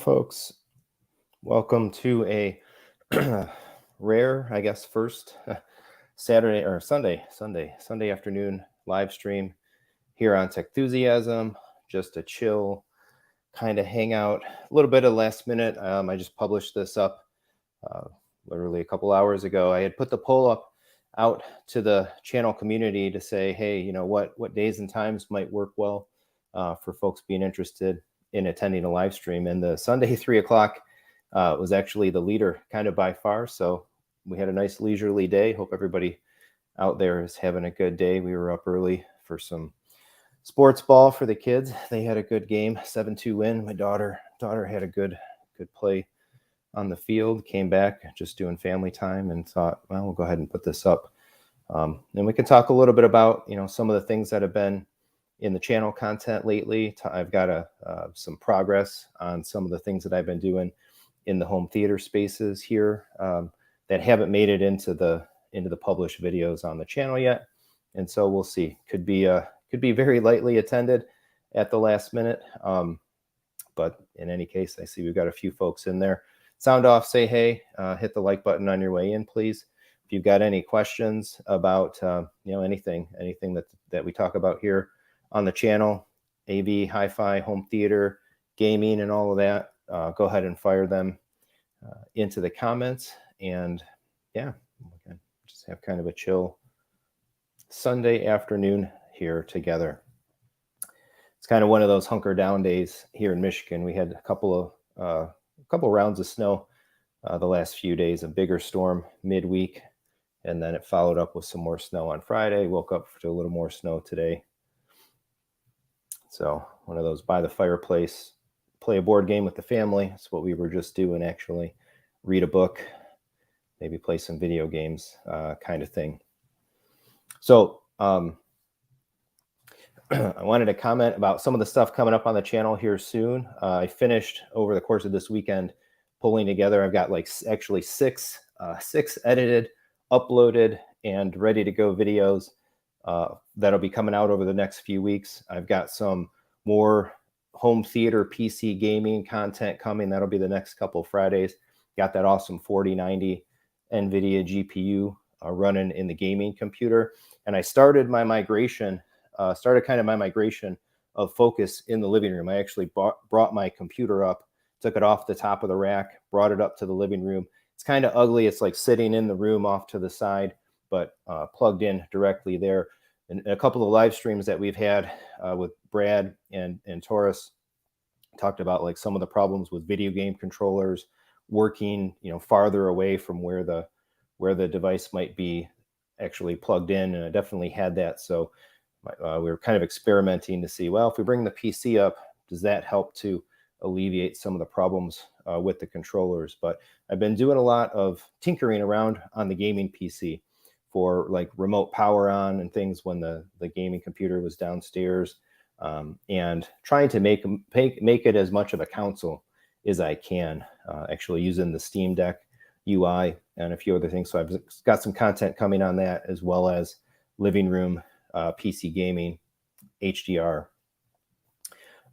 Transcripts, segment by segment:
folks. Welcome to a rare, I guess, first Saturday or Sunday afternoon live stream here on Techthusiasm. Just a chill kind of hangout. A little bit of last minute. I just published this up literally a couple hours ago. I had put the poll up out to the channel community to say, hey, you know, what days and times might work well for folks being interested in attending a live stream. And the Sunday 3 o'clock was actually the leader kind of by far. So we had a nice leisurely day. Hope everybody out there is having a good day. We were up early for some sports ball for the kids. They had a good game, 7-2 win. My daughter had a good play on the field, came back just doing family time and thought, well, we'll go ahead and put this up. And we can talk a little bit about, you know, some of the things that have been in the channel content lately. I've got some progress on some of the things that I've been doing in the home theater spaces here that haven't made it into the published videos on the channel yet. And so we'll see. Could be very lightly attended at the last minute. But in any case, I see we've got a few folks in there. Sound off, say hey, hit the like button on your way in, please. If you've got any questions about you know, anything that we talk about here on the channel, AV, hi-fi, home theater, gaming, and all of that, go ahead and fire them into the comments. And yeah, we can just have kind of a chill Sunday afternoon here together. It's kind of one of those hunker down days here in Michigan. We had a couple rounds of snow the last few days, a bigger storm midweek, and then it followed up with some more snow on Friday. Woke up to a little more snow today. So one of those by the fireplace, play a board game with the family. That's what we were just doing, actually. Read a book, maybe play some video games kind of thing. So I wanted to comment about some of the stuff coming up on the channel here soon. I finished over the course of this weekend pulling together. I've got like actually six edited, uploaded, and ready to go videos that'll be coming out over the next few weeks. I've got some more home theater PC gaming content coming. That'll be the next couple of Fridays. Got that awesome 4090 NVIDIA GPU running in the gaming computer. And I started my migration, my migration of focus in the living room. I actually brought my computer up, took it off the top of the rack, brought it up to the living room. It's kind of ugly. It's like sitting in the room off to the side, but plugged in directly there. And a couple of live streams that we've had with Brad and Taurus talked about like some of the problems with video game controllers working, you know, farther away from where the device might be actually plugged in. And I definitely had that. So we were kind of experimenting to see, well, if we bring the PC up, does that help to alleviate some of the problems with the controllers? But I've been doing a lot of tinkering around on the gaming PC for like remote power on and things when the gaming computer was downstairs, and trying to make it as much of a console as I can, actually using the Steam Deck UI and a few other things. So I've got some content coming on that, as well as living room PC gaming, HDR.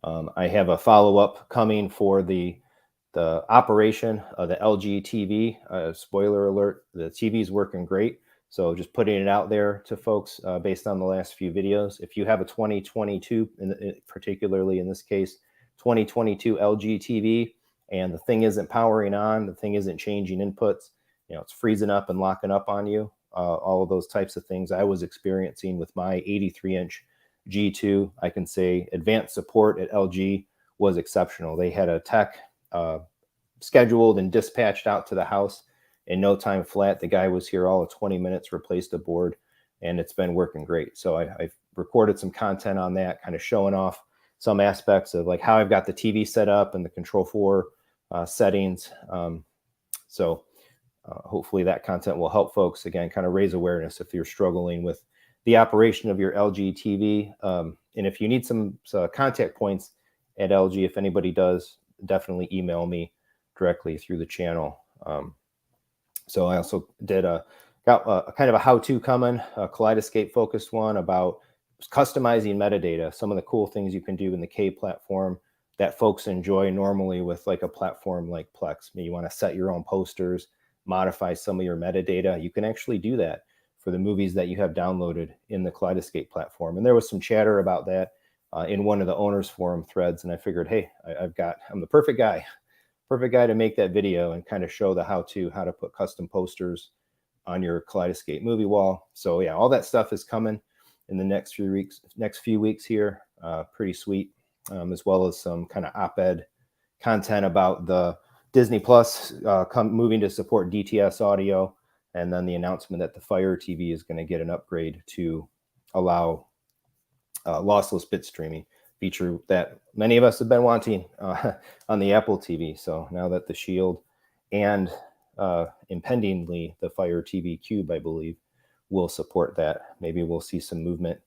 I have a follow-up coming for the operation of the LG TV. Spoiler alert, the TV is working great. So just putting it out there to folks based on the last few videos. If you have a 2022, particularly in this case, 2022 LG TV, and the thing isn't powering on, the thing isn't changing inputs, you know, it's freezing up and locking up on you, all of those types of things I was experiencing with my 83-inch G2. I can say advanced support at LG was exceptional. They had a tech scheduled and dispatched out to the house in no time flat. The guy was here all of 20 minutes, replaced a board, and it's been working great. So I've recorded some content on that, kind of showing off some aspects of like how I've got the TV set up and the Control4 settings. So hopefully that content will help folks, again, kind of raise awareness if you're struggling with the operation of your LG TV. And if you need some contact points at LG, if anybody does, definitely email me directly through the channel. So I also got a kind of a how-to coming, a Kaleidescape focused one about customizing metadata, some of the cool things you can do in the K platform that folks enjoy normally with like a platform like Plex. Maybe you want to set your own posters, modify some of your metadata. You can actually do that for the movies that you have downloaded in the Kaleidescape platform. And there was some chatter about that in one of the owners forum threads. And I figured, hey, I'm the perfect guy to make that video and kind of show the how to put custom posters on your Kaleidescape movie wall. So yeah, all that stuff is coming in the next few weeks here. Pretty sweet, as well as some kind of op-ed content about the Disney Plus moving to support DTS audio, and then the announcement that the Fire TV is going to get an upgrade to allow lossless bit streaming, feature that many of us have been wanting on the Apple TV. So now that the Shield and impendingly the Fire TV Cube, I believe, will support that, maybe we'll see some movement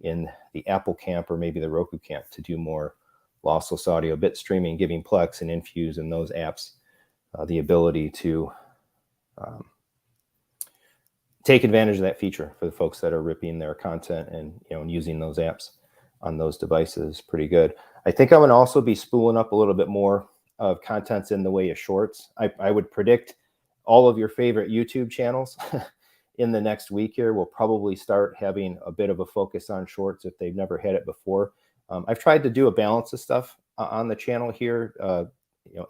in the Apple camp or maybe the Roku camp to do more lossless audio bit streaming, giving Plex and Infuse and those apps the ability to take advantage of that feature for the folks that are ripping their content and using those apps on those devices. Pretty good. I think I'm going to also be spooling up a little bit more of contents in the way of shorts. I would predict all of your favorite YouTube channels in the next week here will probably start having a bit of a focus on shorts if they've never had it before. I've tried to do a balance of stuff on the channel here,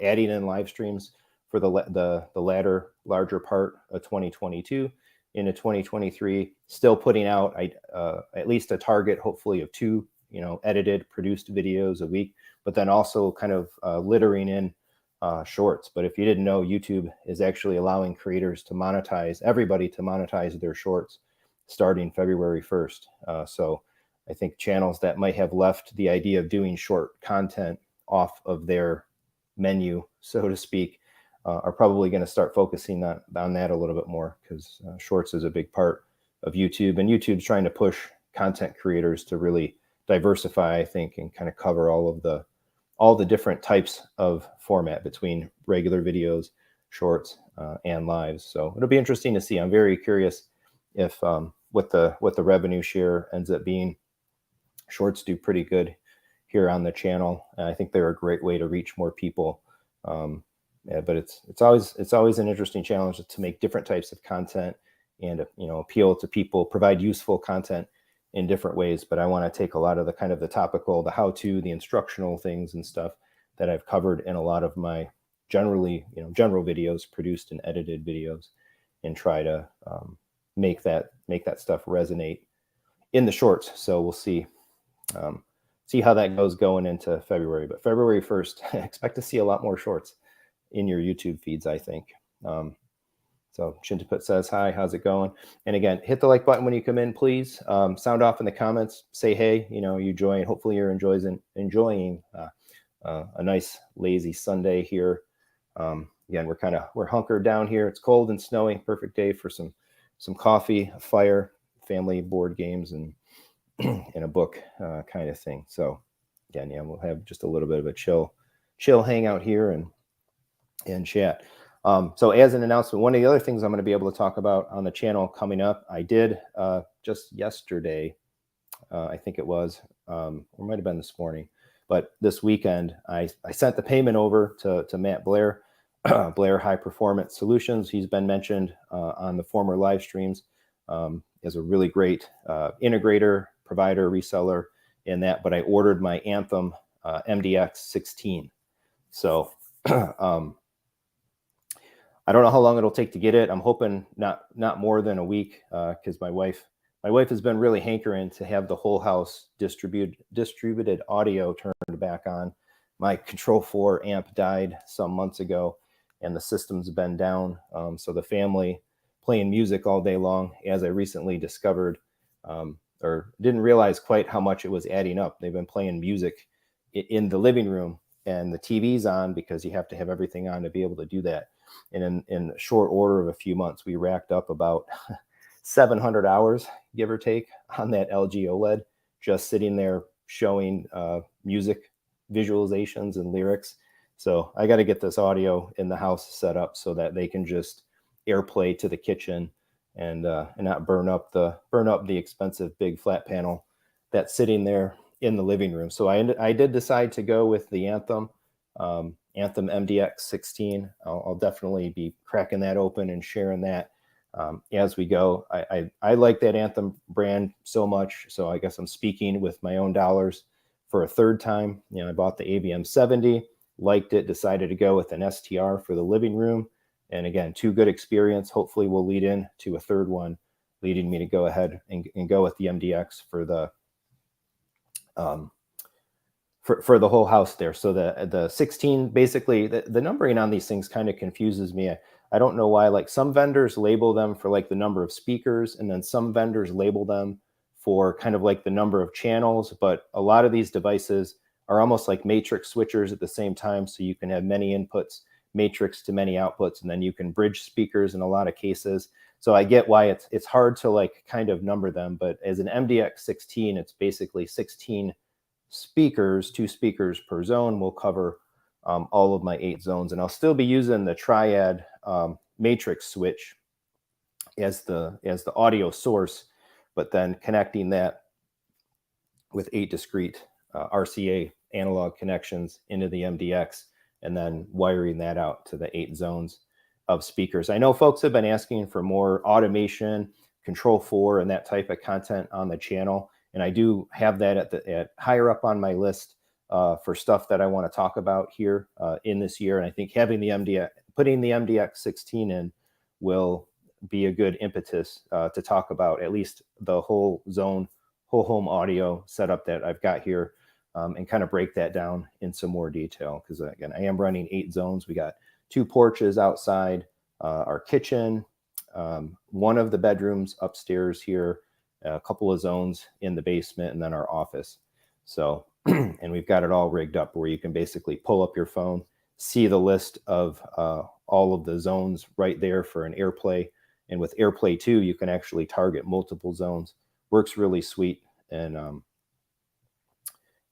adding in live streams for the larger part of 2022 into 2023, still putting out at least a target, hopefully, of 2 edited, produced videos a week, but then also kind of littering in shorts. But if you didn't know, YouTube is actually allowing creators to monetize, everybody to monetize their shorts starting February 1st. So I think channels that might have left the idea of doing short content off of their menu, so to speak, are probably going to start focusing on that a little bit more, because shorts is a big part of YouTube, and YouTube's trying to push content creators to really diversify, I think, and kind of cover all the different types of format between regular videos, shorts, and lives. So it'll be interesting to see. I'm very curious if what the revenue share ends up being. Shorts do pretty good here on the channel, and I think they're a great way to reach more people. But it's always an interesting challenge to make different types of content and appeal to people, provide useful content in different ways. But I want to take a lot of the kind of the topical, the how-to, the instructional things and stuff that I've covered in a lot of my general videos, produced and edited videos, and try to make that stuff resonate in the shorts. So we'll see how that goes going into February. But February 1st, expect to see a lot more shorts in your YouTube feeds, I think. So Chintaput says, hi, how's it going? And again, hit the like button when you come in, please. Sound off in the comments. Say, hey, you join. Hopefully you're enjoying a nice lazy Sunday here. Again, we're hunkered down here. It's cold and snowy. Perfect day for some coffee, a fire, family board games, and a book kind of thing. So again, yeah, we'll have just a little bit of a chill hangout here and chat. So as an announcement, one of the other things I'm going to be able to talk about on the channel coming up, I did just yesterday, I think it was, or might have been this morning, but this weekend, I sent the payment over to Matt Blair, Blair High Performance Solutions. He's been mentioned on the former live streams as a really great integrator, provider, reseller in that, but I ordered my Anthem MDX 16. So I don't know how long it'll take to get it. I'm hoping not more than a week, because my wife has been really hankering to have the whole house distributed audio turned back on. My Control 4 amp died some months ago, and the system's been down. So the family playing music all day long, as I recently discovered, or didn't realize quite how much it was adding up. They've been playing music in the living room, and the TV's on because you have to have everything on to be able to do that. And in a short order of a few months, we racked up about 700 hours, give or take, on that LG OLED, just sitting there showing music visualizations and lyrics. So I got to get this audio in the house set up so that they can just AirPlay to the kitchen and not burn up the expensive big flat panel that's sitting there in the living room. So I did decide to go with the Anthem MDX 16. I'll definitely be cracking that open and sharing that as we go. I like that Anthem brand so much, so I guess I'm speaking with my own dollars for a third time. I bought the AVM 70, liked it, decided to go with an STR for the living room. And again, 2 good experience. Hopefully will lead in to a third one, leading me to go ahead and go with the MDX for the for the whole house there. So the 16, basically the numbering on these things kind of confuses me. I don't know why. Like some vendors label them for like the number of speakers, and then some vendors label them for kind of like the number of channels. But a lot of these devices are almost like matrix switchers at the same time. So you can have many inputs, matrix to many outputs, and then you can bridge speakers in a lot of cases. So I get why it's hard to like kind of number them. But as an MDX 16, it's basically 16 speakers, 2 speakers per zone will cover all of my 8 zones. And I'll still be using the triad matrix switch as the audio source, but then connecting that with 8 discrete RCA analog connections into the MDX, and then wiring that out to the 8 zones of speakers. I know folks have been asking for more automation, Control 4, and that type of content on the channel. And I do have that at higher up on my list for stuff that I want to talk about here in this year. And I think having the putting the MDX 16 in will be a good impetus to talk about at least the whole zone, whole home audio setup that I've got here, and kind of break that down in some more detail. Because again, I am running 8 zones. We got 2 porches outside, our kitchen, one of the bedrooms upstairs here, a couple of zones in the basement, and then our office. So, and we've got it all rigged up where you can basically pull up your phone, see the list of all of the zones right there for an AirPlay. And with AirPlay 2, you can actually target multiple zones. Works really sweet. And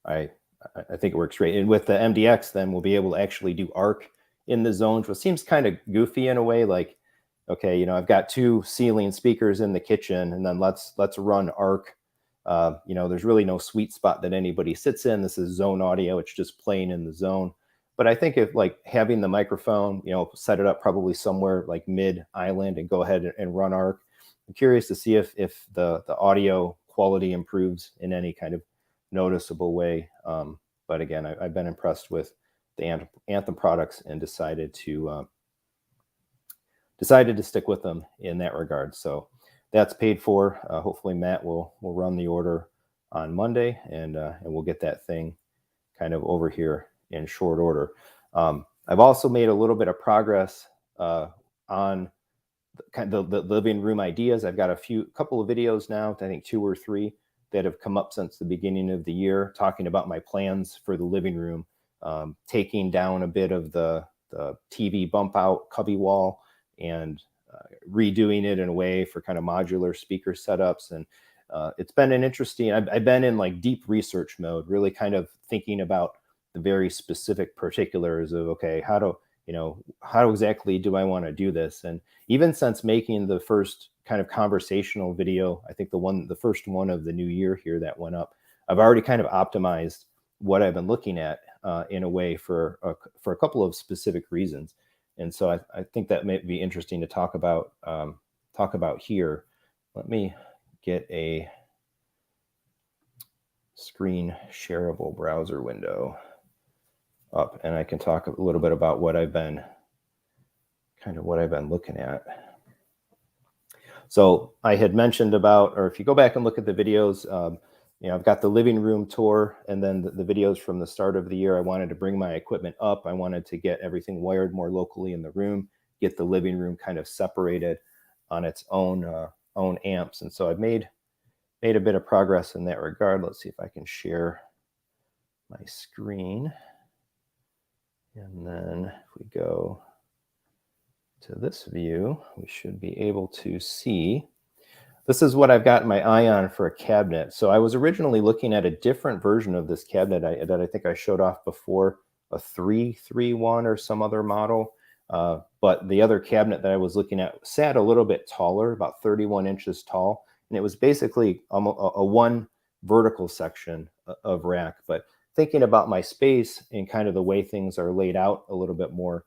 I think it works great. And with the MDX, then we'll be able to actually do ARC in the zones, which seems kind of goofy in a way. Like, okay, I've got 2 ceiling speakers in the kitchen, and then let's run ARC. There's really no sweet spot that anybody sits in. This is zone audio. It's just playing in the zone. But I think if like having the microphone, set it up probably somewhere like mid island and go ahead and run ARC. I'm curious to see if the audio quality improves in any kind of noticeable way. But again, I've been impressed with the Anthem products and decided to stick with them in that regard. So that's paid for. Hopefully Matt will run the order on Monday, and we'll get that thing kind of over here in short order. I've also made a little bit of progress on the living room ideas. I've got a couple of videos now, I think 2 or 3, that have come up since the beginning of the year, talking about my plans for the living room, taking down a bit of the TV bump out cubby wall and redoing it in a way for kind of modular speaker setups. And it's been an interesting, I've been in like deep research mode, really kind of thinking about the very specific particulars of, okay, how exactly do I want to do this? And even since making the first kind of conversational video, I think the first one of the new year here that went up, I've already kind of optimized what I've been looking at in a way for a couple of specific reasons. And so I think that may be interesting to talk about here. Let me get a screen shareable browser window up, and I can talk a little bit about what I've been looking at. So I had mentioned about, or if you go back and look at the videos, I've got the living room tour, and then the videos from the start of the year. I wanted to bring my equipment up. I wanted to get everything wired more locally in the room, get the living room kind of separated on its own amps. And so I've made a bit of progress in that regard. Let's see if I can share my screen. And then if we go to this view, we should be able to see. This is what I've got my eye on for a cabinet. So I was originally looking at a different version of this cabinet that I think I showed off before, a 331 or some other model. But the other cabinet that I was looking at sat a little bit taller, about 31 inches tall. And it was basically a one vertical section of rack. But thinking about my space and kind of the way things are laid out a little bit more,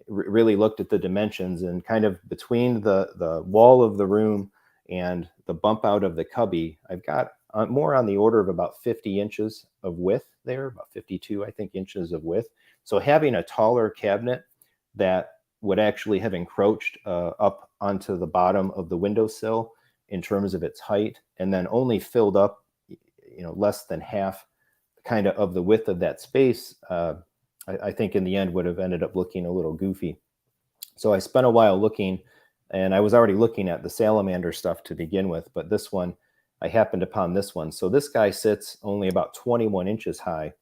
really looked at the dimensions, and kind of between the wall of the room and the bump out of the cubby, I've got more on the order of about 50 inches of width there, about 52, I think, inches of width. So having a taller cabinet that would actually have encroached up onto the bottom of the windowsill in terms of its height, and then only filled up, less than half kind of the width of that space, I think in the end would have ended up looking a little goofy. So I spent a while looking, and I was already looking at the salamander stuff to begin with, but this one, I happened upon this one. So this guy sits only about 21 inches high,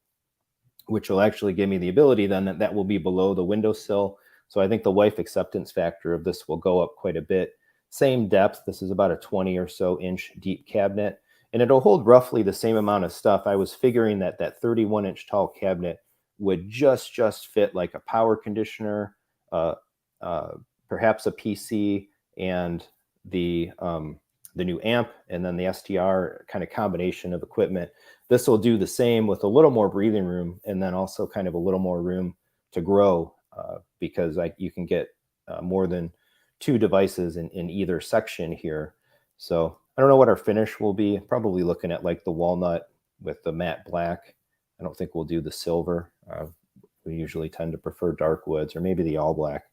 which will actually give me the ability then that will be below the windowsill. So I think the wife acceptance factor of this will go up quite a bit. Same depth. This is about a 20 or so inch deep cabinet, and it'll hold roughly the same amount of stuff. I was figuring that 31 inch tall cabinet would just fit like a power conditioner, perhaps a PC, and the new amp, and then the STR kind of combination of equipment. This will do the same with a little more breathing room, and then also kind of a little more room to grow, because you can get more than 2 devices in either section here. So I don't know what our finish will be. Probably looking at like the walnut with the matte black. I don't think we'll do the silver. We usually tend to prefer dark woods, or maybe the all black.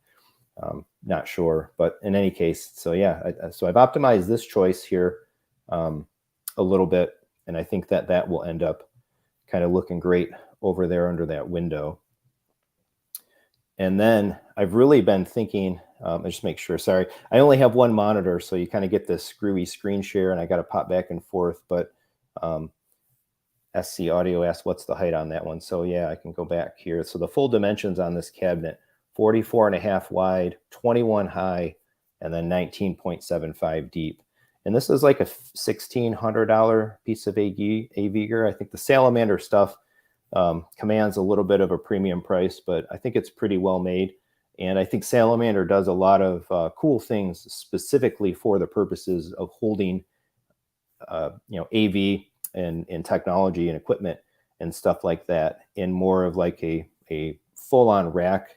Not sure, but in any case, so yeah, so I've optimized this choice here a little bit, and I think that will end up kind of looking great over there under that window. And then I've really been thinking, just make sure, sorry, I only have one monitor, so you kind of get this screwy screen share, and I got to pop back and forth, but SC Audio asked, what's the height on that one? So yeah, I can go back here. So the full dimensions on this cabinet, 44.5 wide, 21 high, and then 19.75 deep. And this is like a $1,600 piece of AV gear. I think the salamander stuff commands a little bit of a premium price, but I think it's pretty well made. And I think Salamander does a lot of cool things specifically for the purposes of holding, AV and technology and equipment and stuff like that in more of like a full-on rack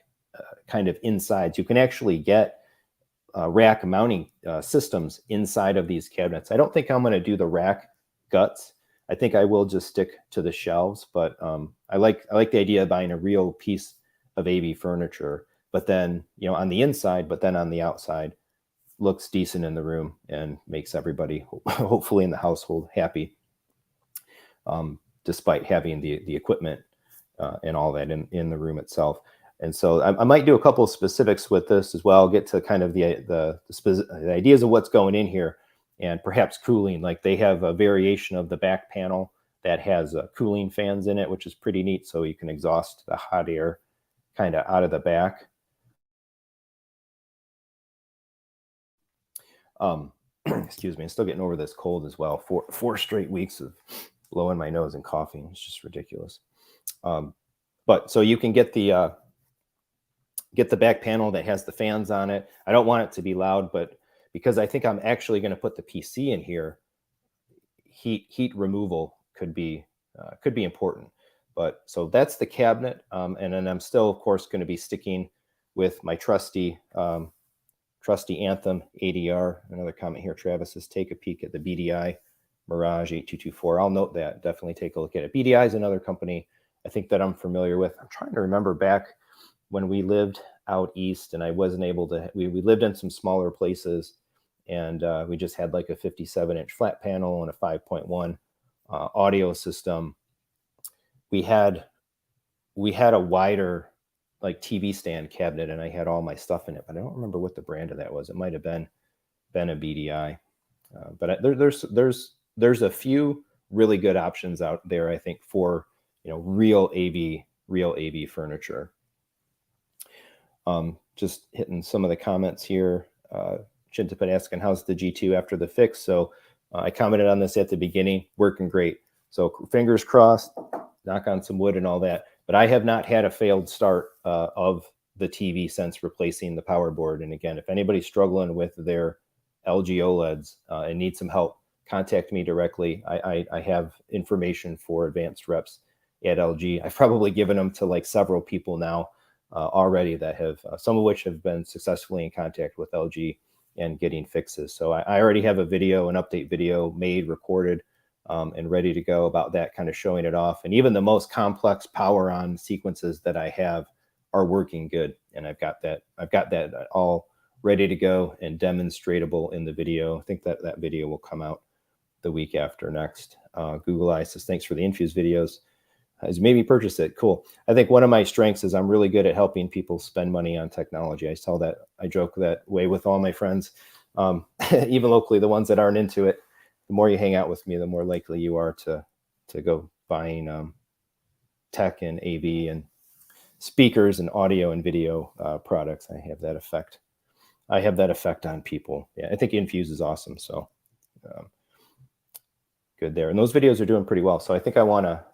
kind of insides. You can actually get rack mounting systems inside of these cabinets. I don't think I'm going to do the rack guts. I think I will just stick to the shelves, but I like the idea of buying a real piece of AV furniture, but then, on the inside, but then on the outside, looks decent in the room and makes everybody hopefully in the household happy, despite having the equipment and all that in the room itself. And so I might do a couple of specifics with this as well, get to kind of the ideas of what's going in here, and perhaps cooling. Like they have a variation of the back panel that has cooling fans in it, which is pretty neat. So you can exhaust the hot air kind of out of the back. Excuse me, I'm still getting over this cold as well. Four straight weeks of blowing my nose and coughing. It's just ridiculous. But so you can get the back panel that has the fans on it. I don't want it to be loud, but because I think I'm actually going to put the PC in here, heat removal could be important. But so that's the cabinet, and then I'm still, of course, going to be sticking with my trusty Anthem ADR. Another comment here, Travis says, take a peek at the BDI Mirage 8224. I'll note that. Definitely take a look at it. BDI is another company I think that I'm familiar with. I'm trying to remember back when we lived out east, and I wasn't able to. We lived in some smaller places, and we just had like a 57-inch flat panel and a 5.1 audio system. We had a wider like TV stand cabinet, and I had all my stuff in it, but I don't remember what the brand of that was. It might have been a BDI, but there's a few really good options out there, I think, for real AV furniture. Just hitting some of the comments here. Chintapet asking, how's the G2 after the fix? So I commented on this at the beginning, working great. So fingers crossed, knock on some wood and all that. But I have not had a failed start of the TV since replacing the power board. And again, if anybody's struggling with their LG OLEDs and needs some help, contact me directly. I have information for advanced reps at LG. I've probably given them to like several people now already that have, some of which have been successfully in contact with LG and getting fixes. So I already have a video, an update video made, recorded, and ready to go about that, kind of showing it off. And even the most complex power on sequences that I have are working good. And I've got that all ready to go and demonstratable in the video. I think that video will come out the week after next. Google Eye says, thanks for the Infuse videos. Has made me purchase it. Cool. I think one of my strengths is I'm really good at helping people spend money on technology. I joke that way with all my friends, even locally, the ones that aren't into it. The more you hang out with me, the more likely you are to go buying tech and AV and speakers and audio and video products. I have that effect on people. Yeah, I think Infuse is awesome. So good there. And those videos are doing pretty well. So I think I want to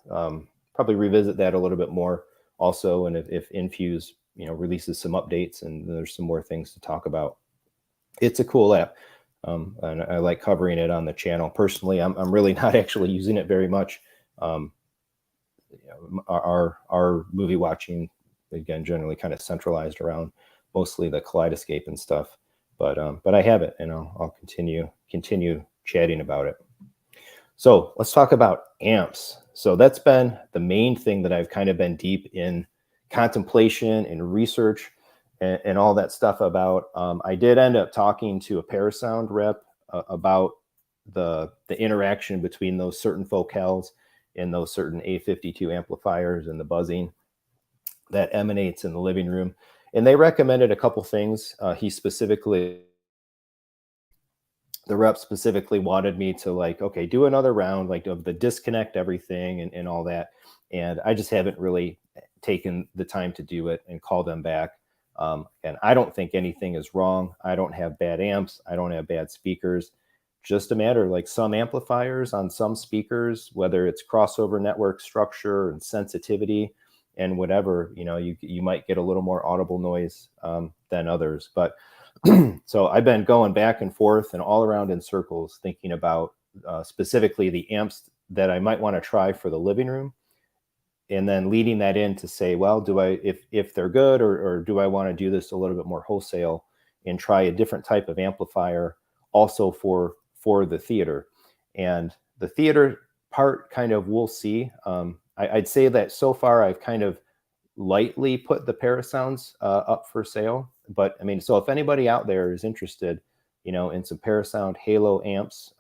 probably revisit that a little bit more also. And if Infuse, releases some updates and there's some more things to talk about. It's a cool app. And I like covering it on the channel. Personally, I'm really not actually using it very much. Our movie watching, again, generally kind of centralized around mostly the Kaleidescape and stuff. But I have it, and I'll continue chatting about it. So let's talk about amps. So that's been the main thing that I've kind of been deep in contemplation and research and all that stuff about. I did end up talking to a Parasound rep about the interaction between those certain focals and those certain A52 amplifiers and the buzzing that emanates in the living room. And they recommended a couple things. The rep specifically wanted me to okay, do another round of the disconnect everything and all that. And I just haven't really taken the time to do it and call them back. And I don't think anything is wrong. I don't have bad amps. I don't have bad speakers. Just a matter some amplifiers on some speakers, whether it's crossover network structure and sensitivity and whatever, you might get a little more audible noise than others. But so I've been going back and forth and all around in circles thinking about specifically the amps that I might want to try for the living room, and then leading that in to say, well, if they're good, or do I want to do this a little bit more wholesale and try a different type of amplifier also for the theater. And the theater part, kind of, we'll see. I'd say that so far I've kind of lightly put the Parasounds up for sale. But I mean, so if anybody out there is interested, in some Parasound Halo amps,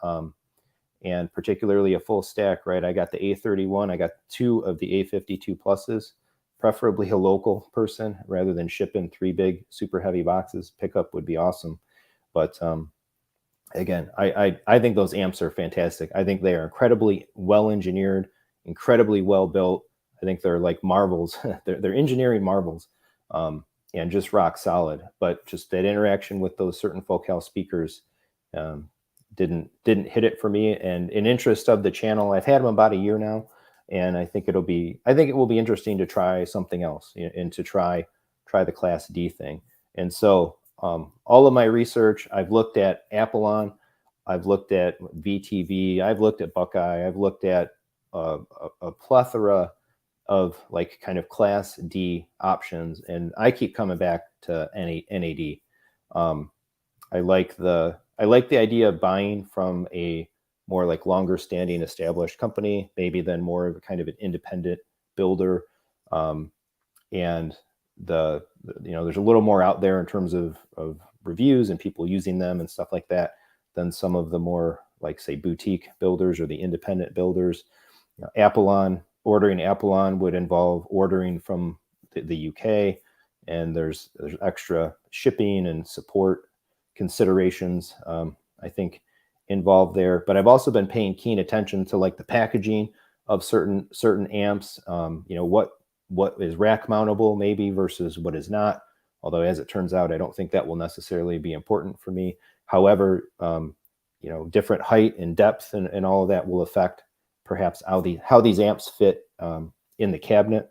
and particularly a full stack, right? I got the A31, I got 2 of the A52 pluses, preferably a local person rather than shipping 3 big super heavy boxes. Pickup would be awesome. But again, I think those amps are fantastic. I think they are incredibly well engineered, incredibly well built. I think they're like marbles. they're engineering marbles, and just rock solid. But just that interaction with those certain focal speakers didn't hit it for me. And in interest of the channel, I've had them about a year now, and I think it will be interesting to try something else, and to try the Class D thing. And so all of my research, I've looked at Apollon, I've looked at VTV, I've looked at Buckeye, I've looked at a plethora of kind of Class D options, and I keep coming back to NAD. I like the idea of buying from a more longer standing established company, maybe than more of a kind of an independent builder. And there's a little more out there in terms of reviews and people using them and stuff like that than some of the more say boutique builders or the independent builders. Apollon, ordering Apollon would involve ordering from the UK, and there's extra shipping and support considerations, I think, involved there. But I've also been paying keen attention to the packaging of certain amps, what is rack mountable maybe versus what is not. Although, as it turns out, I don't think that will necessarily be important for me. However, different height and depth and all of that will affect perhaps how these amps fit in the cabinet.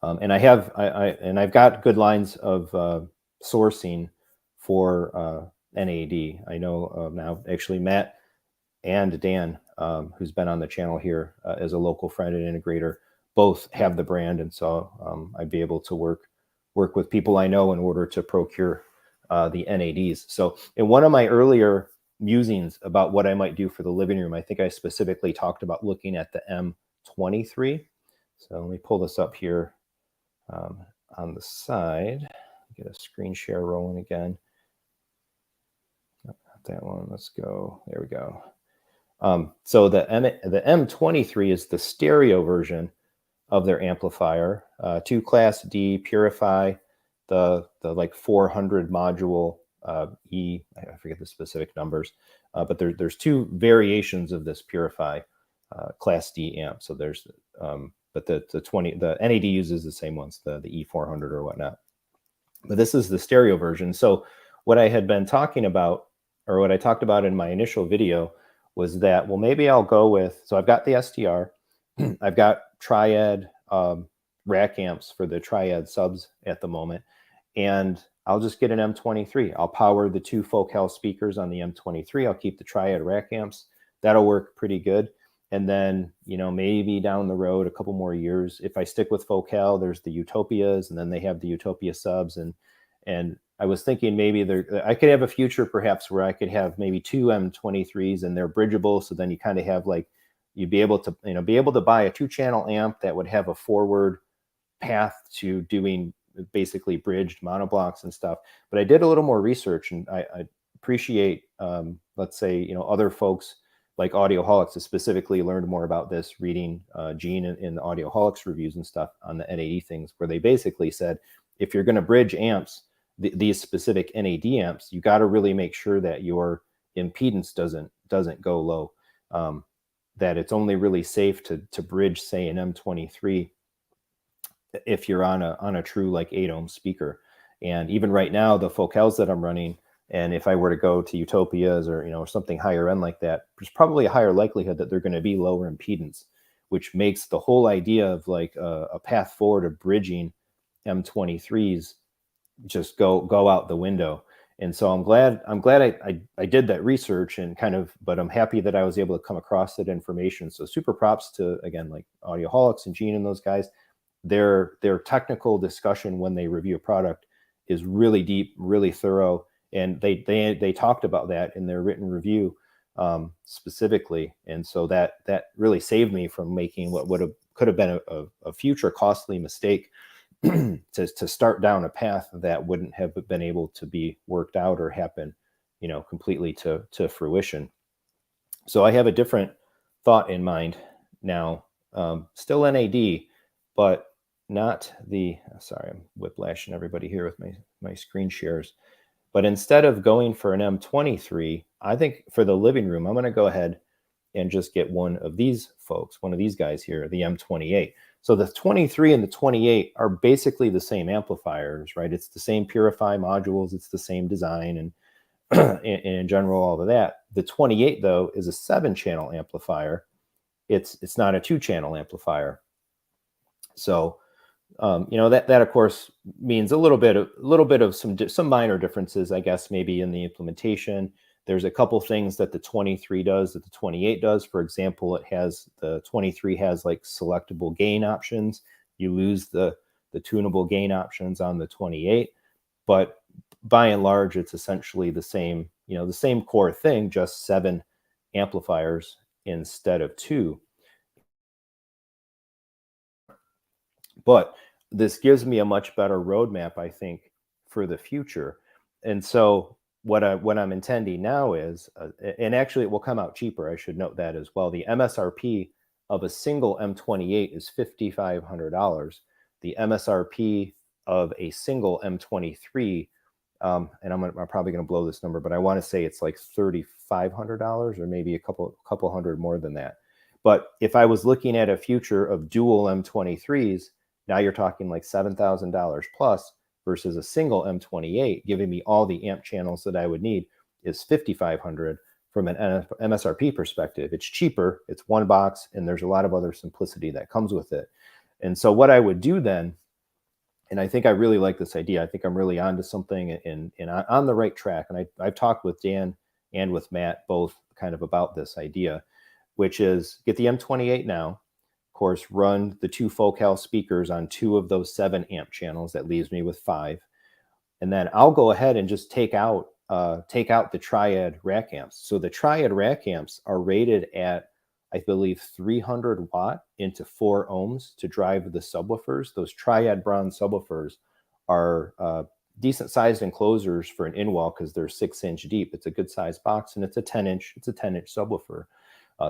And I've got good lines of sourcing for NAD. I know now actually Matt and Dan, who's been on the channel here as a local friend and integrator, both have the brand. And so I'd be able to work with people I know in order to procure the NADs. So in one of my earlier musings about what I might do for the living room, I think I specifically talked about looking at the M23. So let me pull this up here on the side, get a screen share rolling again. Not that one, let's go, there we go. So the M23 is the stereo version of their amplifier, 2 Class D Purify, the like 400 module I forget the specific numbers, but there's 2 variations of this Purify Class D amp. So there's but the NAD uses the same ones, the E400 or whatnot. But this is the stereo version. So what I had been talking about, or what I talked about in my initial video, was that, well, maybe I'll go with, so I've got the SDR, I've got Triad rack amps for the Triad subs at the moment, and I'll just get an M23. I'll power the 2 Focal speakers on the M23. I'll keep the Triad rack amps. That'll work pretty good. And then, you know, maybe down the road, a couple more years, if I stick with Focal, there's the Utopias, and then they have the Utopia subs. And I was thinking maybe I could have a future perhaps where I could have maybe 2 M23s, and they're bridgeable. So then you kind of have like, you'd be able to, you know, be able to buy a 2-channel amp that would have a forward path to doing basically bridged monoblocks and stuff. But I did a little more research, and I appreciate, let's say, you know, other folks like Audioholics have specifically learned more about this, reading Gene in the Audioholics reviews and stuff on the NAD things, where they basically said, if you're going to bridge amps, these specific NAD amps, you got to really make sure that your impedance doesn't go low. That it's only really safe to bridge, say, an M23 if you're on a true like 8 ohm speaker. And even right now, the Focals that I'm running, and if I were to go to Utopias or, you know, something higher end like that, there's probably a higher likelihood that they're going to be lower impedance, which makes the whole idea of like a path forward of bridging M23s just go out the window. And so I'm glad I did that research and kind of, but I'm happy that I was able to come across that information. So super props to, again, like Audioholics and Gene and those guys. Their technical discussion when they review a product is really deep, really thorough. And they talked about that in their written review specifically. And so that really saved me from making what could have been a future costly mistake to start down a path that wouldn't have been able to be worked out or happen, you know, completely to fruition. So I have a different thought in mind now, still NAD, but not the, sorry, I'm whiplashing everybody here with my screen shares. But instead of going for an M23, I think for the living room, I'm going to go ahead and just get one of these folks, one of these guys here, the M28. So the 23 and the 28 are basically the same amplifiers, right? It's the same Purify modules. It's the same design and in general, all of that. The 28, though, is a 7-channel amplifier. It's not a 2-channel amplifier. So, you know, that of course means a little bit of some minor differences, I guess, maybe in the implementation. There's a couple things that the 23 does that the 28 does. For example, the 23 has like selectable gain options. You lose the tunable gain options on the 28, but by and large, it's essentially the same, you know, the same core thing, just 7 amplifiers instead of 2. But this gives me a much better roadmap, I think, for the future. And so what I'm intending now is, and actually it will come out cheaper, I should note that as well. The MSRP of a single M28 is $5,500. The MSRP of a single M23, and I'm probably going to blow this number, but I want to say it's like $3,500 or maybe a couple hundred more than that. But if I was looking at a future of dual M23s, now you're talking like $7,000 plus, versus a single M28 giving me all the amp channels that I would need is $5,500 from an MSRP perspective. It's cheaper, it's one box, and there's a lot of other simplicity that comes with it. And so what I would do then, and I think I really like this idea, I think I'm really onto something and on the right track. And I've talked with Dan and with Matt both kind of about this idea, which is get the M28 now, of course, run the 2 Focal speakers on 2 of those 7 amp channels. That leaves me with 5. And then I'll go ahead and just take out the Triad rack amps. So the Triad rack amps are rated at, I believe, 300 watt into 4 ohms to drive the subwoofers. Those Triad bronze subwoofers are decent sized enclosures for an in-wall because they're 6-inch deep. It's a good sized box, and it's a 10-inch subwoofer.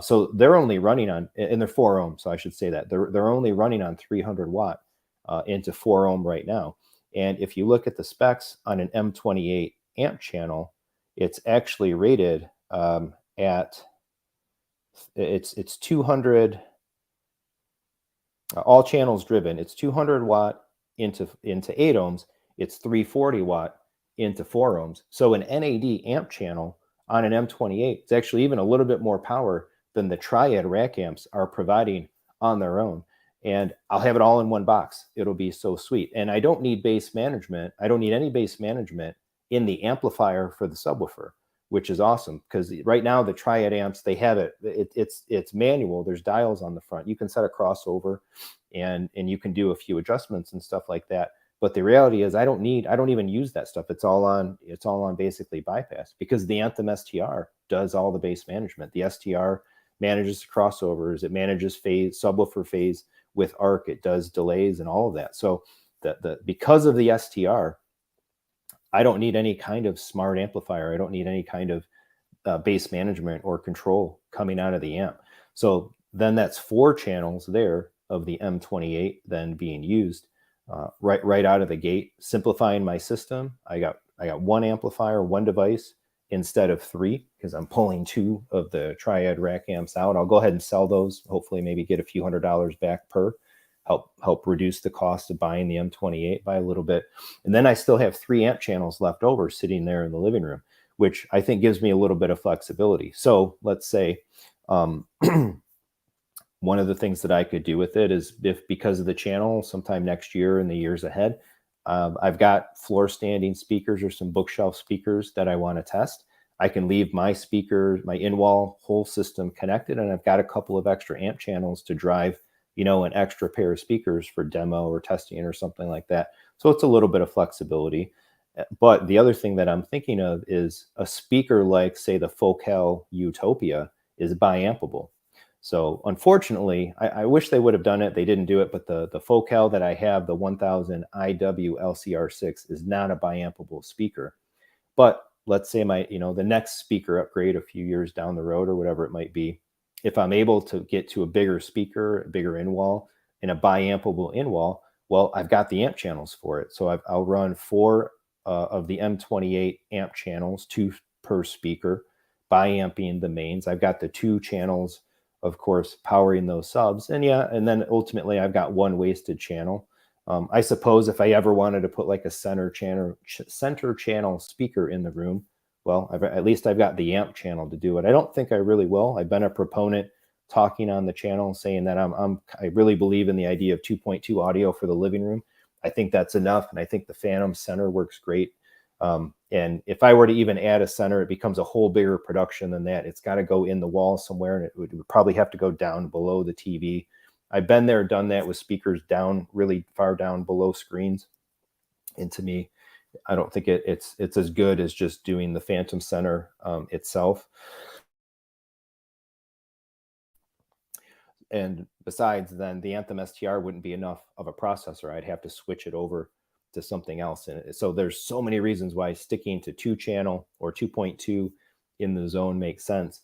So they're only running on, and they're 4 ohms. So I should say that they're only running on 300 watt into 4 ohm right now. And if you look at the specs on an M28 amp channel, it's actually rated at it's 200 all channels driven. It's 200 watt into 8 ohms. It's 340 watt into 4 ohms. So an NAD amp channel on an M28, it's actually even a little bit more power than the Triad rack amps are providing on their own. And I'll have it all in one box. It'll be so sweet. And I don't need bass management. I don't need any bass management in the amplifier for the subwoofer, which is awesome, because right now the Triad amps, they have it's manual. There's dials on the front. You can set a crossover and you can do a few adjustments and stuff like that. But the reality is I don't even use that stuff. It's all on basically bypass, because the Anthem STR does all the bass management. The STR manages crossovers. It manages phase, subwoofer phase with arc. It does delays and all of that. So because of the STR, I don't need any kind of smart amplifier. I don't need any kind of bass management or control coming out of the amp. So then that's 4 channels there of the M28 then being used right out of the gate, simplifying my system. I got 1 amplifier, 1 device instead of 3, because I'm pulling 2 of the Triad rack amps out. I'll go ahead and sell those, hopefully maybe get a few $100s back per, help reduce the cost of buying the M28 by a little bit. And then I still have 3 amp channels left over sitting there in the living room, which I think gives me a little bit of flexibility. So let's say one of the things that I could do with it is, if because of the channel sometime next year and the years ahead, I've got floor standing speakers or some bookshelf speakers that I want to test, I can leave my speaker, my in-wall whole system connected, and I've got a couple of extra amp channels to drive, an extra pair of speakers for demo or testing or something like that. So it's a little bit of flexibility. But the other thing that I'm thinking of is a speaker like, say, the Focal Utopia is biampable. So unfortunately, I wish they would have done it. They didn't do it, but the Focal that I have, the 1000 IW LCR6, is not a biampable speaker. But let's say the next speaker upgrade a few years down the road or whatever it might be, if I'm able to get to a bigger speaker, a bigger in-wall, and a biampable in-wall, well, I've got the amp channels for it. So I'll run 4 of the M28 amp channels, 2 per speaker, biamping the mains. I've got the 2 channels, of course, powering those subs. And then ultimately I've got 1 wasted channel. I suppose if I ever wanted to put like a center channel speaker in the room, well, at least I've got the amp channel to do it. I don't think I really will. I've been a proponent talking on the channel saying that I really believe in the idea of 2.2 audio for the living room. I think that's enough. And I think the Phantom center works great. And if I were to even add a center, it becomes a whole bigger production than that. It's got to go in the wall somewhere, and it would probably have to go down below the TV. I've been there, done that with speakers down, really far down below screens. And to me, I don't think it's as good as just doing the Phantom center itself. And besides, then the Anthem STR wouldn't be enough of a processor. I'd have to switch it over to something else. And so there's so many reasons why sticking to 2 channel or 2.2 in the zone makes sense.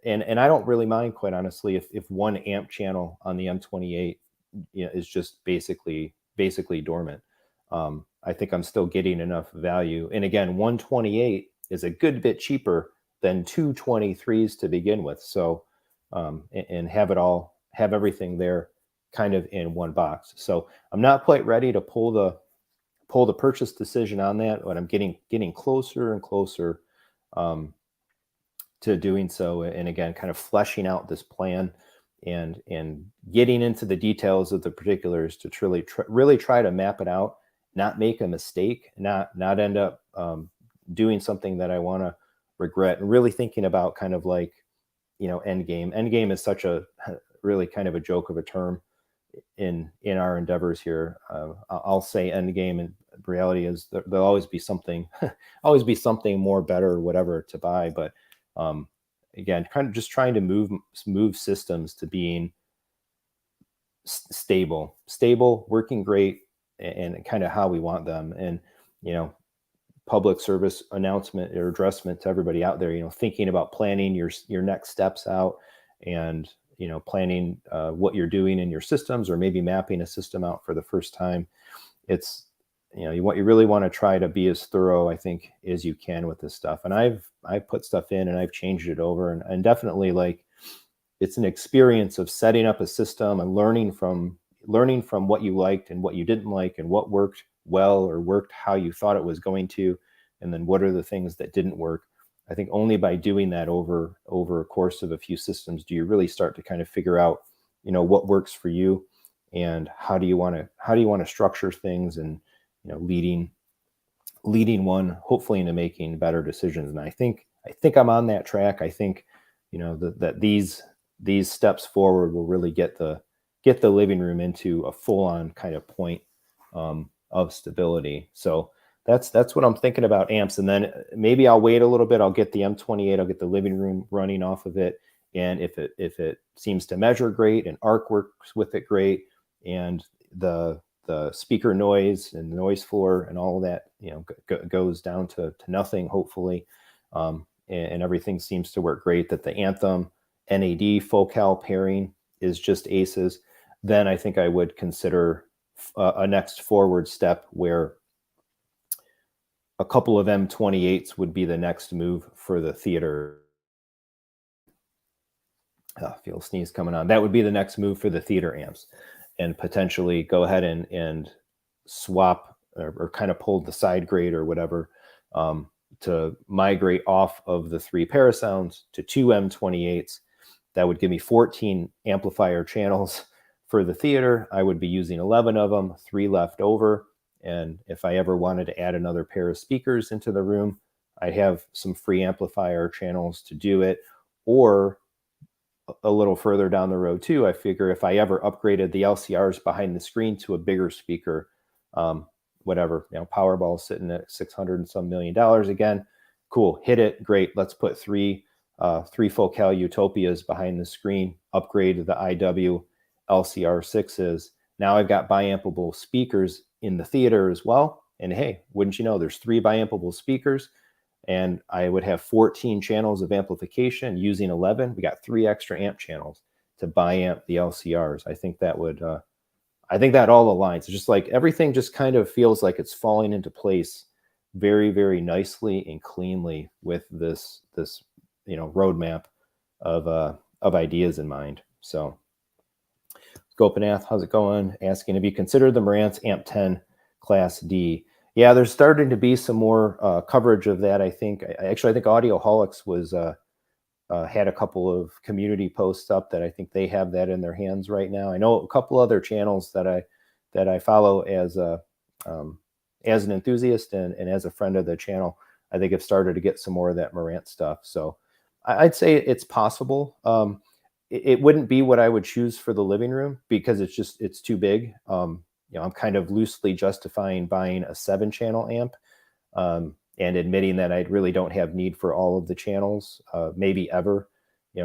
And I don't really mind, quite honestly, if 1 amp channel on the M28 is just basically dormant. I think I'm still getting enough value. And again, 128 is a good bit cheaper than 2 23s to begin with. So and have everything there kind of in one box. So I'm not quite ready to pull the purchase decision on that, but I'm getting closer and closer to doing so. And again, kind of fleshing out this plan and getting into the details of the particulars to really try to map it out, not make a mistake, not end up doing something that I want to regret, and really thinking about kind of like end game. End game is such a really kind of a joke of a term in our endeavors here. I'll say end game, and reality is there'll always be something, always be something more, better, or whatever to buy. But again, kind of just trying to move systems to being stable, working great, and kind of how we want them. And public service announcement or addressment to everybody out there, thinking about planning your next steps out, and planning what you're doing in your systems, or maybe mapping a system out for the first time. It's you really want to try to be as thorough, I think, as you can with this stuff. And I've put stuff in and I've changed it over, and definitely, like, it's an experience of setting up a system and learning from what you liked and what you didn't like, and what worked well or worked how you thought it was going to, and then what are the things that didn't work. I think only by doing that over a course of a few systems do you really start to kind of figure out, what works for you, and how do you want to structure things, and leading one hopefully into making better decisions. And I think I'm on that track. I think that these steps forward will really get the living room into a full-on kind of point of stability. So that's what I'm thinking about amps. And then maybe I'll wait a little bit. I'll get the M28. I'll get the living room running off of it. And if it seems to measure great, and ARC works with it great, and the speaker noise and the noise floor and all of that, goes down to nothing, hopefully, and everything seems to work great, that the Anthem NAD Focal pairing is just aces, then I think I would consider a next forward step where a couple of M28s would be the next move for the theater. I feel a sneeze coming on. That would be the next move for the theater amps, and potentially go ahead and swap or kind of pull the side grade or whatever, to migrate off of the 3 Parasounds to 2 M28s. That would give me 14 amplifier channels for the theater. I would be using 11 of them, 3 left over. And if I ever wanted to add another pair of speakers into the room, I have some free amplifier channels to do it. Or a little further down the road too, I figure if I ever upgraded the LCRs behind the screen to a bigger speaker, whatever, Powerball sitting at $600 and some million again, cool, hit it, great. Let's put three Focal Utopias behind the screen, upgrade the IW LCR6s. Now I've got biampable speakers in the theater as well. And hey, wouldn't you know, there's 3 biampable speakers, and I would have 14 channels of amplification using 11. We got 3 extra amp channels to biamp the LCRs. I think that would, I think that all aligns. It's just like everything just kind of feels like it's falling into place very, very nicely and cleanly with this roadmap of ideas in mind. So, Gopinath, how's it going? Asking, have you considered the Marantz Amp 10 Class D? Yeah, there's starting to be some more coverage of that. I think Audioholics was had a couple of community posts up that I think they have that in their hands right now. I know a couple other channels that I follow as an enthusiast and as a friend of the channel, I think have started to get some more of that Marantz stuff. So I'd say it's possible. It wouldn't be what I would choose for the living room because it's too big. I'm kind of loosely justifying buying a 7-channel amp and admitting that I really don't have need for all of the channels, maybe ever.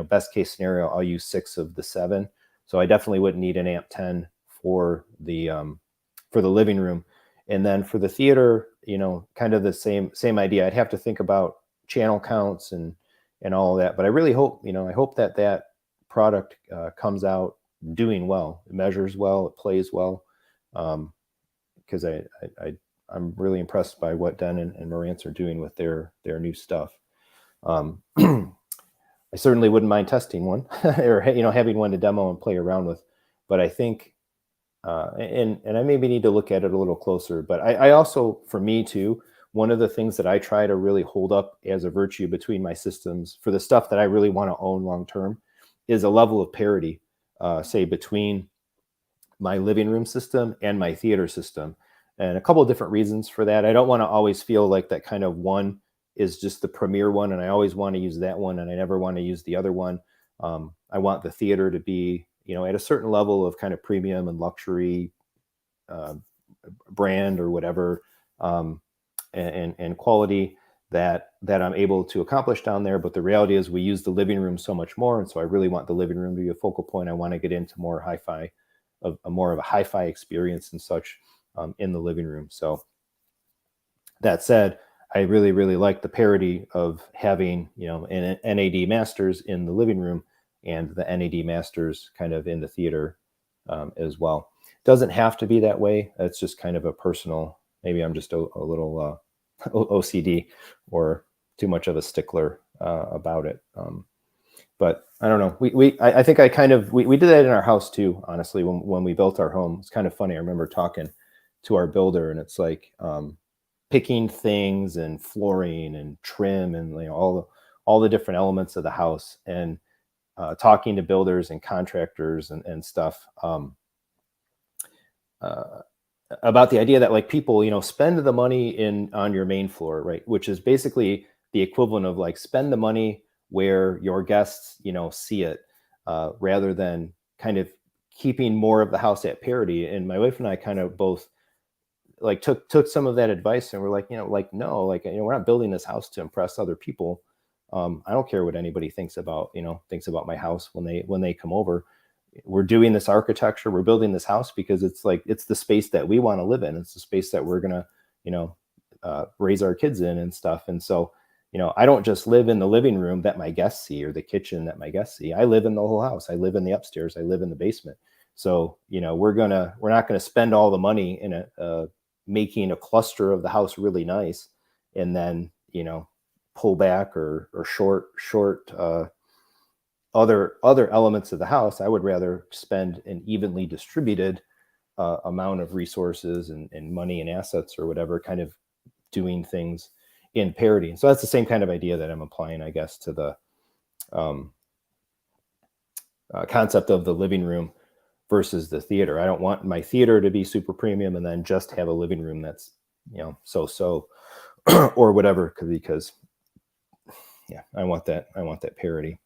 Best case scenario, I'll use 6 of the 7. So I definitely wouldn't need an amp 10 for the living room. And then for the theater, kind of the same idea. I'd have to think about channel counts and all of that. But I really hope, I hope that product comes out doing well. It measures well, it plays well. Because I'm really impressed by what Den and Marantz are doing with their new stuff. I certainly wouldn't mind testing one or having one to demo and play around with. But I think, and I maybe need to look at it a little closer. But I also, for me too, one of the things that I try to really hold up as a virtue between my systems for the stuff that I really want to own long term is a level of parity, say between my living room system and my theater system. And a couple of different reasons for that. I don't want to always feel like that kind of one is just the premier one and I always want to use that one and I never want to use the other one. I want the theater to be, at a certain level of kind of premium and luxury brand or whatever, and quality that I'm able to accomplish down there. But the reality is we use the living room so much more. And so I really want the living room to be a focal point. I want to get into more hi-fi, more of a hi-fi experience and such in the living room. So that said, I really, really like the parity of having, an NAD Masters in the living room and the NAD Masters kind of in the theater as well. Doesn't have to be that way. It's just kind of a personal, maybe I'm just a little OCD or too much of a stickler about it. But I don't know. I think we did that in our house too, honestly, when we built our home. It's kind of funny. I remember talking to our builder, and it's like picking things and flooring and trim and all the different elements of the house, and talking to builders and contractors and stuff about the idea that like people, spend the money on your main floor, right? Which is basically the equivalent of like spend the money where your guests, see it, rather than kind of keeping more of the house at parity. And my wife and I kind of both like took some of that advice, and we're like, no, we're not building this house to impress other people. I don't care what anybody thinks about my house when they come over. We're doing this architecture, we're building this house because it's the space that we want to live in. It's the space that we're gonna, raise our kids in and stuff. And so, I don't just live in the living room that my guests see or the kitchen that my guests see. I live in the whole house. I live in the upstairs. I live in the basement. So, we're not gonna spend all the money in making a cluster of the house really nice, and then pull back or short other elements of the house. I would rather spend an evenly distributed amount of resources and money and assets or whatever, kind of doing things in parity. So that's the same kind of idea that I'm applying, I guess, to the concept of the living room versus the theater. I don't want my theater to be super premium and then just have a living room that's so or whatever, because I want that parity.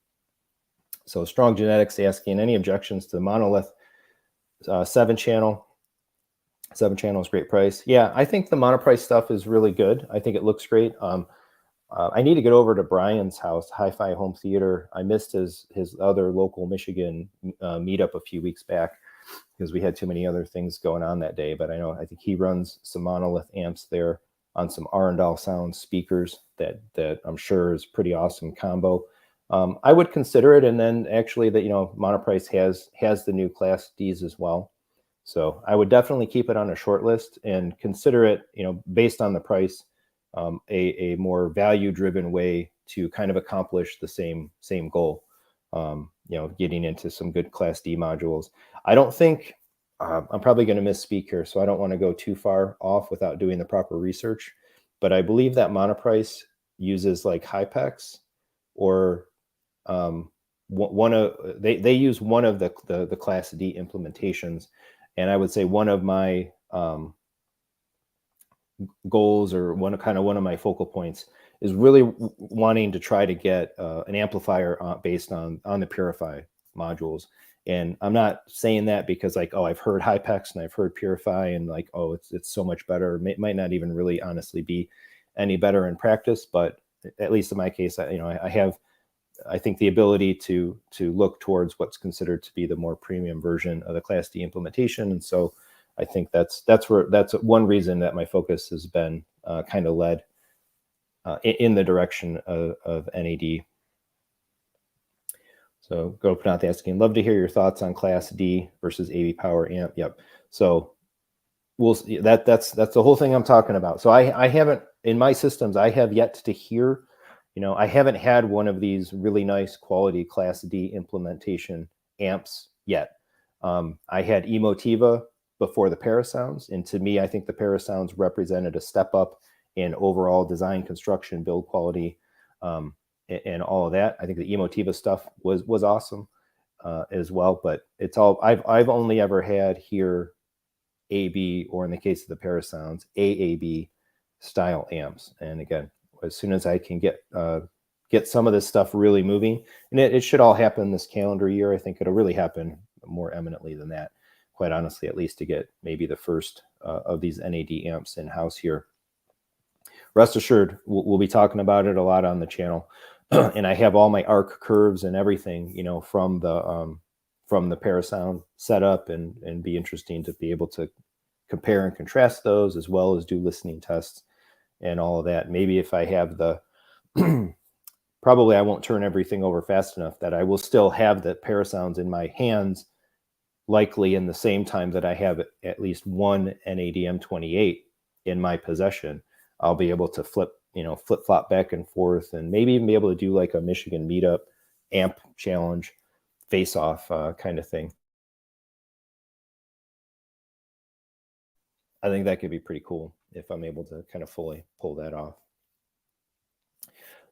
So Strong Genetics asking, any objections to the monolith 7-channel? 7-channel is great price. Yeah, I think the Monoprice stuff is really good. I think it looks great. I need to get over to Brian's house, Hi-Fi Home Theater. I missed his other local Michigan meetup a few weeks back because we had too many other things going on that day. But I think he runs some monolith amps there on some Arundel Sound speakers that I'm sure is pretty awesome combo. I would consider it, and then actually that Monoprice has the new Class Ds as well. So I would definitely keep it on a short list and consider it, based on the price, a more value-driven way to kind of accomplish the same goal. Getting into some good Class D modules. I don't think I'm probably going to misspeak here, so I don't want to go too far off without doing the proper research. But I believe that Monoprice uses like Hypex, or they use one of the Class D implementations. And I would say one of my goals, or one of my focal points, is really wanting to try to get an amplifier based on the Purify modules. And I'm not saying that because I've heard Hypex and I've heard Purify and it's so much better. It might not even really honestly be any better in practice, but at least in my case, I have, I think, the ability to look towards what's considered to be the more premium version of the Class D implementation. And so I think that's one reason that my focus has been kind of led in the direction of NAD. So Gopinath asking, love to hear your thoughts on Class D versus AV Power amp. Yep. So we'll see. That's the whole thing I'm talking about. So I haven't, in my systems, I have yet to hear, I haven't had one of these really nice quality Class D implementation amps yet. I had Emotiva before the Parasounds, and to me, I think the Parasounds represented a step up in overall design, construction, build quality, and all of that. I think the Emotiva stuff was awesome as well. But it's all I've only ever had here AB, or in the case of the Parasounds, AAB style amps. And again, as soon as I can get get some of this stuff really moving. And it should all happen this calendar year. I think it'll really happen more eminently than that, quite honestly, at least to get maybe the first of these NAD amps in-house here. Rest assured, we'll be talking about it a lot on the channel. And I have all my arc curves and everything, you know, from the Parasound setup, and be interesting to be able to compare and contrast those, as well as do listening tests and all of that. Maybe if I have the probably I won't turn everything over fast enough that I will still have the Parasounds in my hands, likely in the same time that I have at least one NAD M28 in my possession. I'll be able to flip flop back and forth, and maybe even be able to do like a Michigan meetup amp challenge face off kind of thing. I think that could be pretty cool if I'm able to kind of fully pull that off.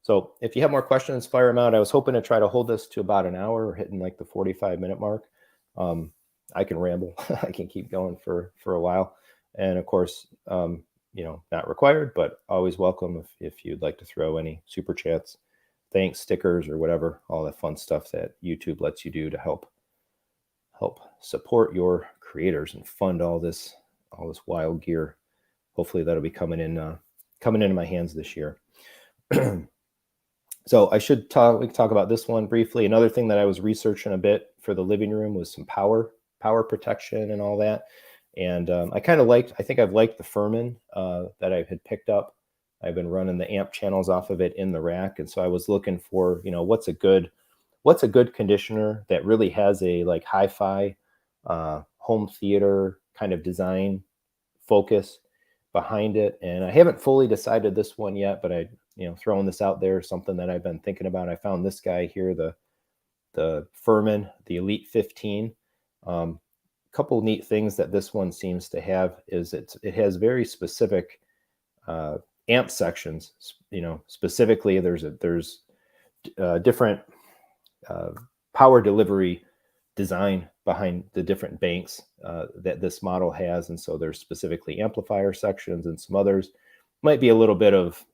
So if you have more questions, fire them out. I was hoping to try to hold this to about an hour, or hitting like the 45-minute mark. I can ramble. I can keep going for a while. And of course, not required, but always welcome if you'd like to throw any super chats, thanks, stickers, or whatever, all the fun stuff that YouTube lets you do to help support your creators and fund all this wild gear. Hopefully that'll be coming into my hands this year. So we can talk about this one briefly. Another thing that I was researching a bit for the living room was some power protection and all that. And I think I've liked the Furman that I had picked up. I've been running the amp channels off of it in the rack. And so I was looking for, what's a good conditioner that really has a like hi-fi home theater kind of design focus behind it. And I haven't fully decided this one yet, but throwing this out there, something that I've been thinking about. I found this guy here, the Furman, the Elite 15. Couple neat things that this one seems to have is it has very specific amp sections. Specifically, there's different power delivery design behind the different banks that this model has, and so there's specifically amplifier sections, and some others might be a little bit of,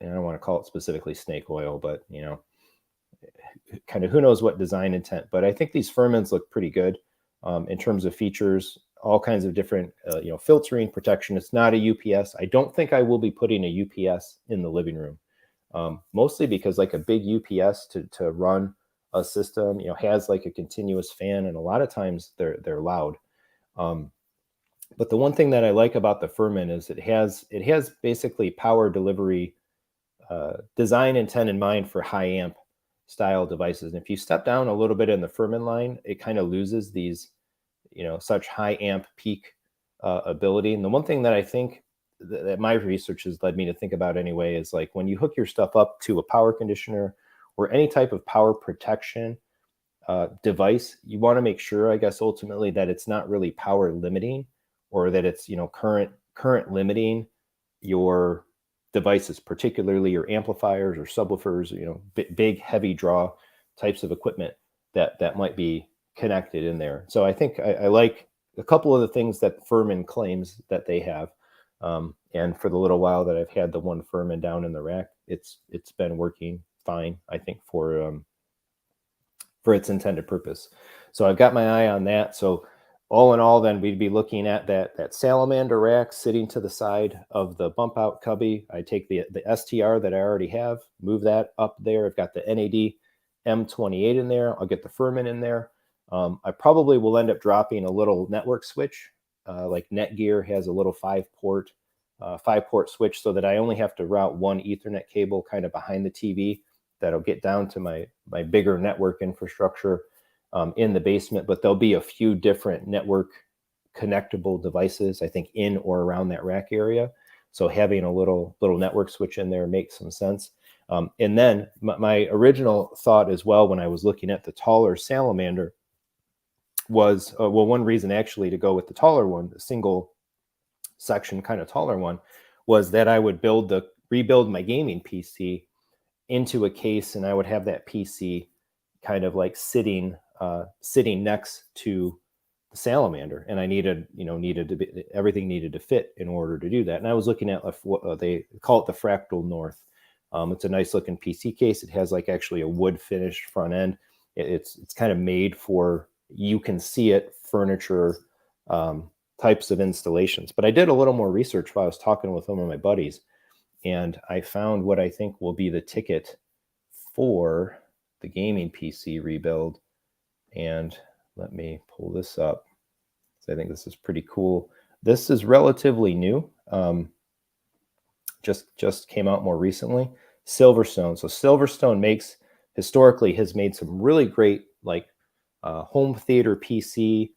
I don't want to call it specifically snake oil, but kind of who knows what design intent. But I think these Furmans look pretty good. In terms of features, all kinds of different, filtering, protection. It's not a UPS. I don't think I will be putting a UPS in the living room, mostly because like a big UPS to run a system, has like a continuous fan, and a lot of times they're loud. But the one thing that I like about the Furman is it has basically power delivery design intent in mind for high amp style devices. And if you step down a little bit in the Furman line, it kind of loses these, such high amp peak ability. And the one thing that I think that my research has led me to think about anyway is like when you hook your stuff up to a power conditioner or any type of power protection device, you want to make sure, I guess, ultimately that it's not really power limiting, or that it's, current limiting your devices, particularly your amplifiers or subwoofers, big heavy draw types of equipment that might be connected in there. So I think I like a couple of the things that Furman claims that they have. And for the little while that I've had the one Furman down in the rack, it's been working fine, I think, for its intended purpose. So I've got my eye on that. So all in all, then we'd be looking at that Salamander rack sitting to the side of the bump out cubby. I take the STR that I already have, move that up there. I've got the NAD M28 in there. I'll get the Furman in there. I probably will end up dropping a little network switch, like Netgear has a little 5-port switch, so that I only have to route one Ethernet cable kind of behind the TV. That'll get down to my bigger network infrastructure in the basement. But there'll be a few different network connectable devices, I think, in or around that rack area. So having a little network switch in there makes some sense. And then my original thought as well, when I was looking at the taller Salamander, was one reason actually to go with the taller one, the single section kind of taller one, was that I would rebuild my gaming PC into a case, and I would have that PC kind of like sitting next to the Salamander, and I everything needed to fit in order to do that. And I was looking at what they call it, the Fractal North It's a nice looking PC case. It has like actually a wood finished front end. It's kind of made for, you can see it, furniture types of installations. But I did a little more research while I was talking with some of my buddies, and I found what I think will be the ticket for the gaming PC rebuild. And let me pull this up. I think this is pretty cool. This is relatively new. Just came out more recently. Silverstone. So Silverstone historically has made some really great like home theater PC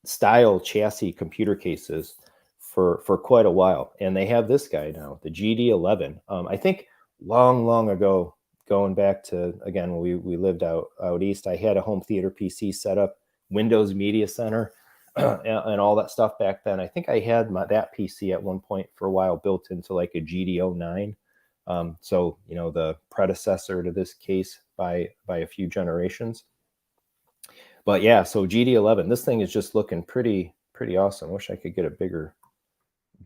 style chassis computer cases for quite a while. And they have this guy now, the GD11. I think long ago, going back to, again, when we lived out east, I had a home theater PC set up, Windows Media Center, and all that stuff back then. I think I had that PC at one point for a while built into like a GD09. So, you know, the predecessor to this case by a few generations. But yeah, so GD11, this thing is just looking pretty awesome. Wish I could get a bigger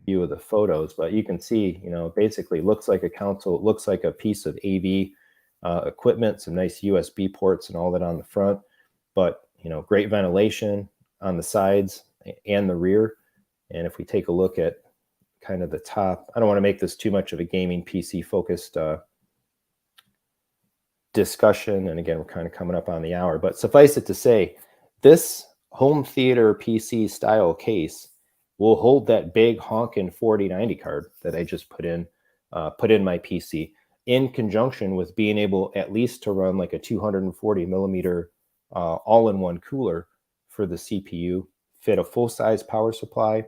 view of the photos, but you can see, you know, basically looks like a console. It looks like a piece of AV equipment, some nice USB ports and all that on the front, but, you know, great ventilation on the sides and the rear. And if we take a look at kind of the top, I don't want to make this too much of a gaming PC focused discussion. And again, we're kind of coming up on the hour, but suffice it to say, this home theater PC style case will hold that big honking 4090 card that I just put in my PC, in conjunction with being able at least to run like a 240 millimeter all-in-one cooler for the CPU, fit a full-size power supply,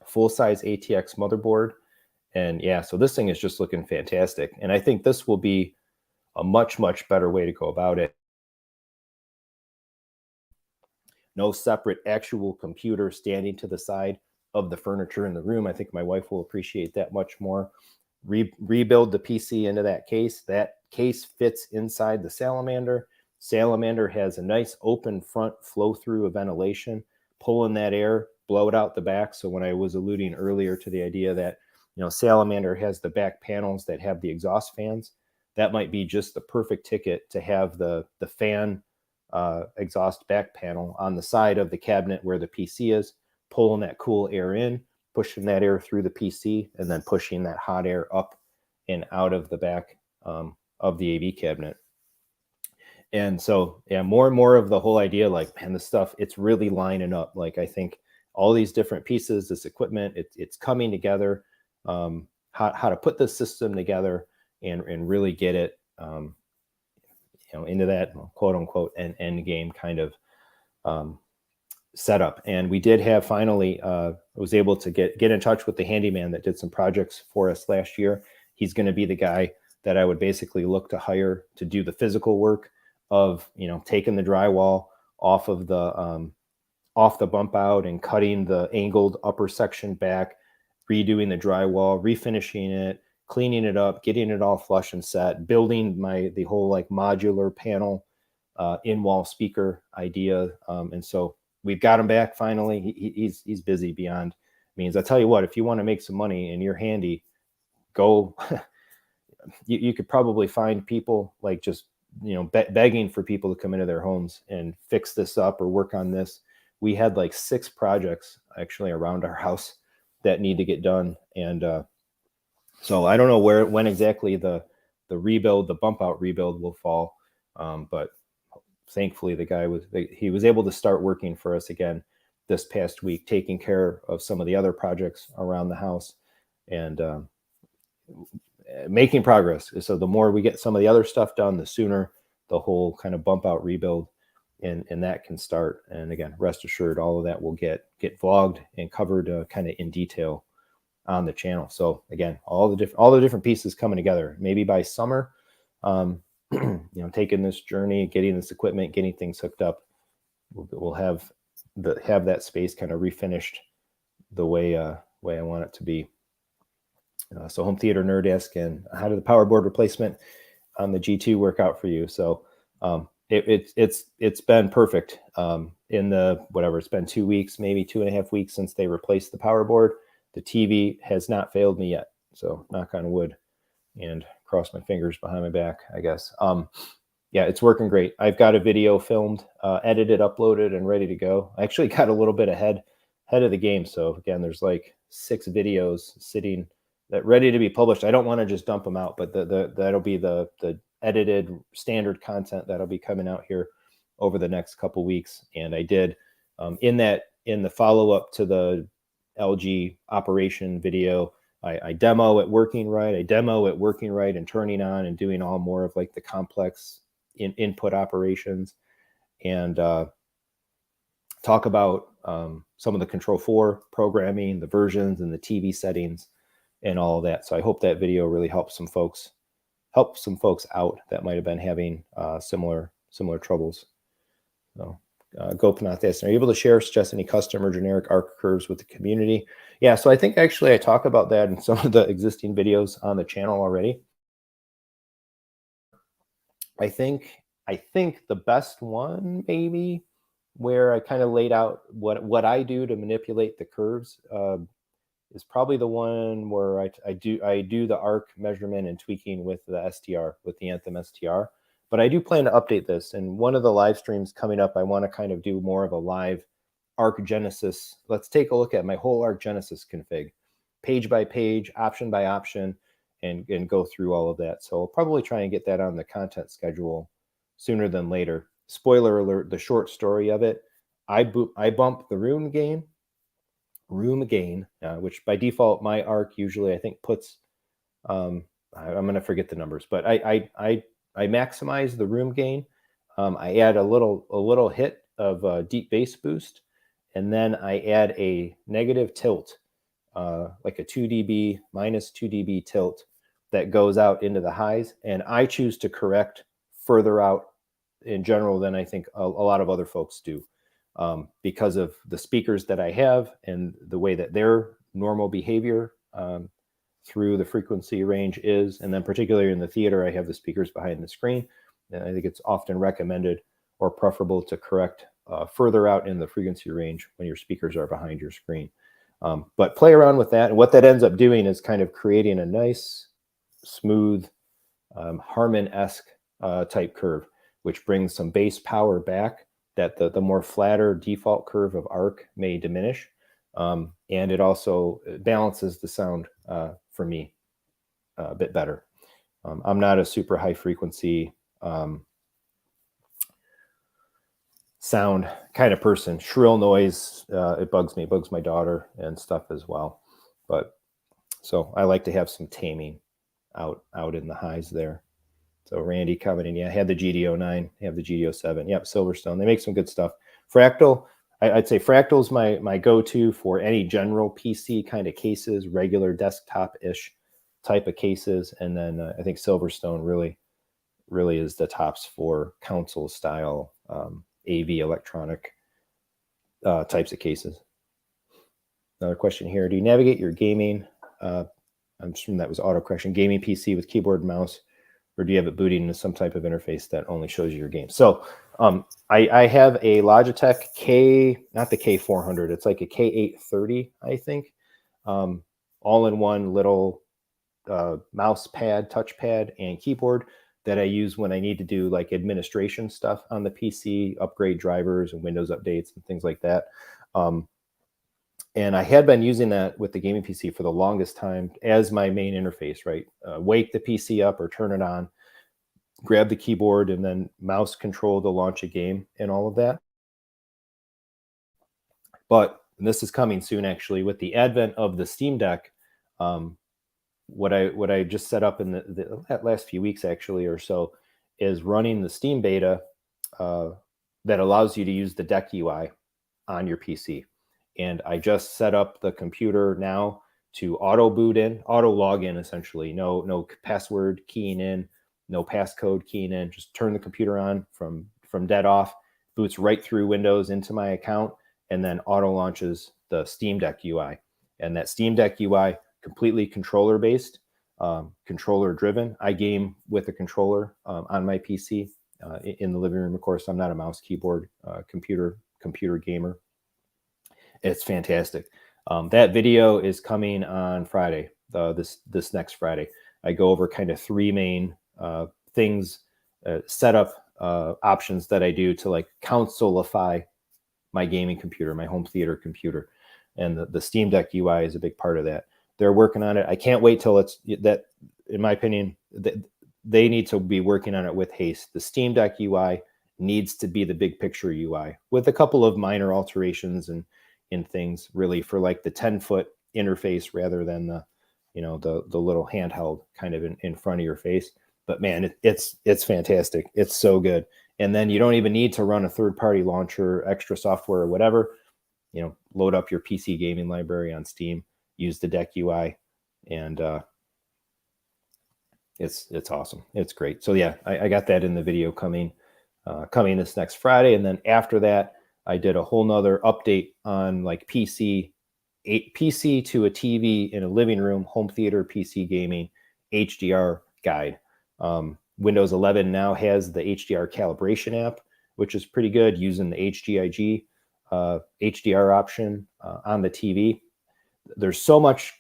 full-size ATX motherboard. And yeah, so this thing is just looking fantastic. And I think this will be a much better way to go about it. No separate actual computer standing to the side of the furniture in the room. I think my wife will appreciate that much more. Rebuild the PC into that case. That case fits inside the Salamander. Salamander has a nice open front flow through of ventilation, pull in that air, blow it out the back. So when I was alluding earlier to the idea that, you know, Salamander has the back panels that have the exhaust fans, that might be just the perfect ticket to have the fan exhaust back panel on the side of the cabinet where the PC is, pulling that cool air in, pushing that air through the PC, and then pushing that hot air up and out of the back of the AV cabinet. And so, yeah, more and more of the whole idea, like, man, this stuff, it's really lining up. Like, I think all these different pieces, this equipment, it's coming together, how to put this system together and really get it, you know, into that quote unquote end game kind of setup. And we did have finally, was able to get in touch with the handyman that did some projects for us last year. He's going to be the guy that I would basically look to hire to do the physical work of, you know, taking the drywall off of the bump out and cutting the angled upper section back, redoing the drywall, refinishing it, cleaning it up, getting it all flush and set, building the whole like modular panel in-wall speaker idea. And so we've got him back finally. He's busy beyond means. I tell you what, if you want to make some money and you're handy, go. you could probably find people like just, you know, begging for people to come into their homes and fix this up or work on this. We had like 6 projects actually around our house that need to get done. And so I don't know when exactly the rebuild, the bump out rebuild will fall. But thankfully the guy he was able to start working for us again this past week, taking care of some of the other projects around the house and making progress. So the more we get some of the other stuff done, the sooner the whole kind of bump out rebuild and that can start. And again, rest assured, all of that will get vlogged and covered kind of in detail on the channel. So again, all the different pieces coming together. Maybe by summer, you know, taking this journey, getting this equipment, getting things hooked up, we'll have that space kind of refinished the way I want it to be. So home theater nerd desk, and how did the power board replacement on the G2 work out for you? So it's been perfect. In the whatever, it's been 2 weeks, maybe 2.5 weeks since they replaced the power board. The TV has not failed me yet. So knock on wood. and cross my fingers behind my back, I guess. Yeah, it's working great. I've got a video filmed, edited, uploaded, and ready to go. I actually got a little bit ahead of the game. So again, there's like 6 videos sitting that ready to be published. I don't want to just dump them out, but that'll be the edited standard content that'll be coming out here over the next couple weeks. And I did in the follow-up to the LG operation video, I demo it working right. I demo it working right and turning on and doing all more of like the complex input operations, and talk about some of the Control 4 programming, the versions, and the TV settings, and all of that. So I hope that video really helps some folks out that might have been having similar troubles. So Gopinath, are you able to share, suggest any custom or generic arc curves with the community? Yeah, so I think actually I talk about that in some of the existing videos on the channel already. I think the best one, maybe, where I kind of laid out what I do to manipulate the curves, is probably the one where I do the arc measurement and tweaking with the STR, with the Anthem STR. But I do plan to update this. And one of the live streams coming up, I want to kind of do more of a live Arc Genesis. Let's take a look at my whole Arc Genesis config, page by page, option by option, and go through all of that. So I'll probably try and get that on the content schedule sooner than later. Spoiler alert, the short story of it, I bump the room gain, which by default, my Arc usually I think puts, I'm going to forget the numbers, but I maximize the room gain. I add a little hit of deep bass boost, and then I add a negative tilt, like a 2 dB, minus 2 dB tilt that goes out into the highs. And I choose to correct further out in general than I think a lot of other folks do, because of the speakers that I have and the way that their normal behavior through the frequency range is. And then particularly in the theater, I have the speakers behind the screen. And I think it's often recommended or preferable to correct further out in the frequency range when your speakers are behind your screen. But play around with that. And what that ends up doing is kind of creating a nice, smooth, Harman-esque type curve, which brings some bass power back that the more flatter default curve of Arc may diminish. And it also balances the sound for me a bit better. I'm not a super high frequency sound kind of person. Shrill noise, it bugs me, it bugs my daughter and stuff as well. But so I like to have some taming out in the highs there. So Randy commenting, yeah, I had the GD09, I have the GD07. Yep, Silverstone. They make some good stuff. Fractal, I'd say Fractal's my go-to for any general PC kind of cases, regular desktop-ish type of cases. And then I think Silverstone really is the tops for console style AV electronic types of cases. Another question here. Do you navigate your gaming? I'm assuming that was auto correction. Gaming PC with keyboard and mouse, or do you have it booting into some type of interface that only shows you your game? So I have a Logitech not the K400, it's like a K830, I think. All-in-one little mouse pad, touchpad, and keyboard that I use when I need to do like administration stuff on the PC, upgrade drivers and Windows updates and things like that. And I had been using that with the gaming PC for the longest time as my main interface, right? Wake the PC up or turn it on, grab the keyboard, and then mouse control to launch a game and all of that. But this is coming soon, actually, with the advent of the Steam Deck. What I just set up in the last few weeks, actually, or so, is running the Steam beta that allows you to use the Deck UI on your PC. And I just set up the computer now to auto boot in, auto log in, essentially. No password keying in, no passcode keying in. Just turn the computer on from dead off, boots right through Windows into my account, and then auto launches the Steam Deck UI. And that Steam Deck UI, completely controller based, controller driven. I game with a controller on my PC in the living room. Of course, I'm not a mouse keyboard computer gamer. It's fantastic. That video is coming on Friday, this next Friday. I go over kind of three main things, setup options that I do to like consoleify my gaming computer, my home theater computer. And the Steam Deck UI is a big part of that. They're working on it. I can't wait till it's that, in my opinion, they need to be working on it with haste. The Steam Deck UI needs to be the big picture UI with a couple of minor alterations and in things, really, for like the 10-foot interface rather than the, you know, the little handheld kind of in front of your face. But man, it's fantastic. It's so good. And then you don't even need to run a third-party launcher, extra software or whatever. You know, load up your PC gaming library on Steam, use the Deck UI, and it's awesome. It's great. So yeah, I got that in the video coming this next Friday. And then after that, I did a whole nother update on like PC to a TV in a living room, home theater, PC gaming, HDR guide. Windows 11 now has the HDR calibration app, which is pretty good, using the HGIG HDR option on the TV. There's so much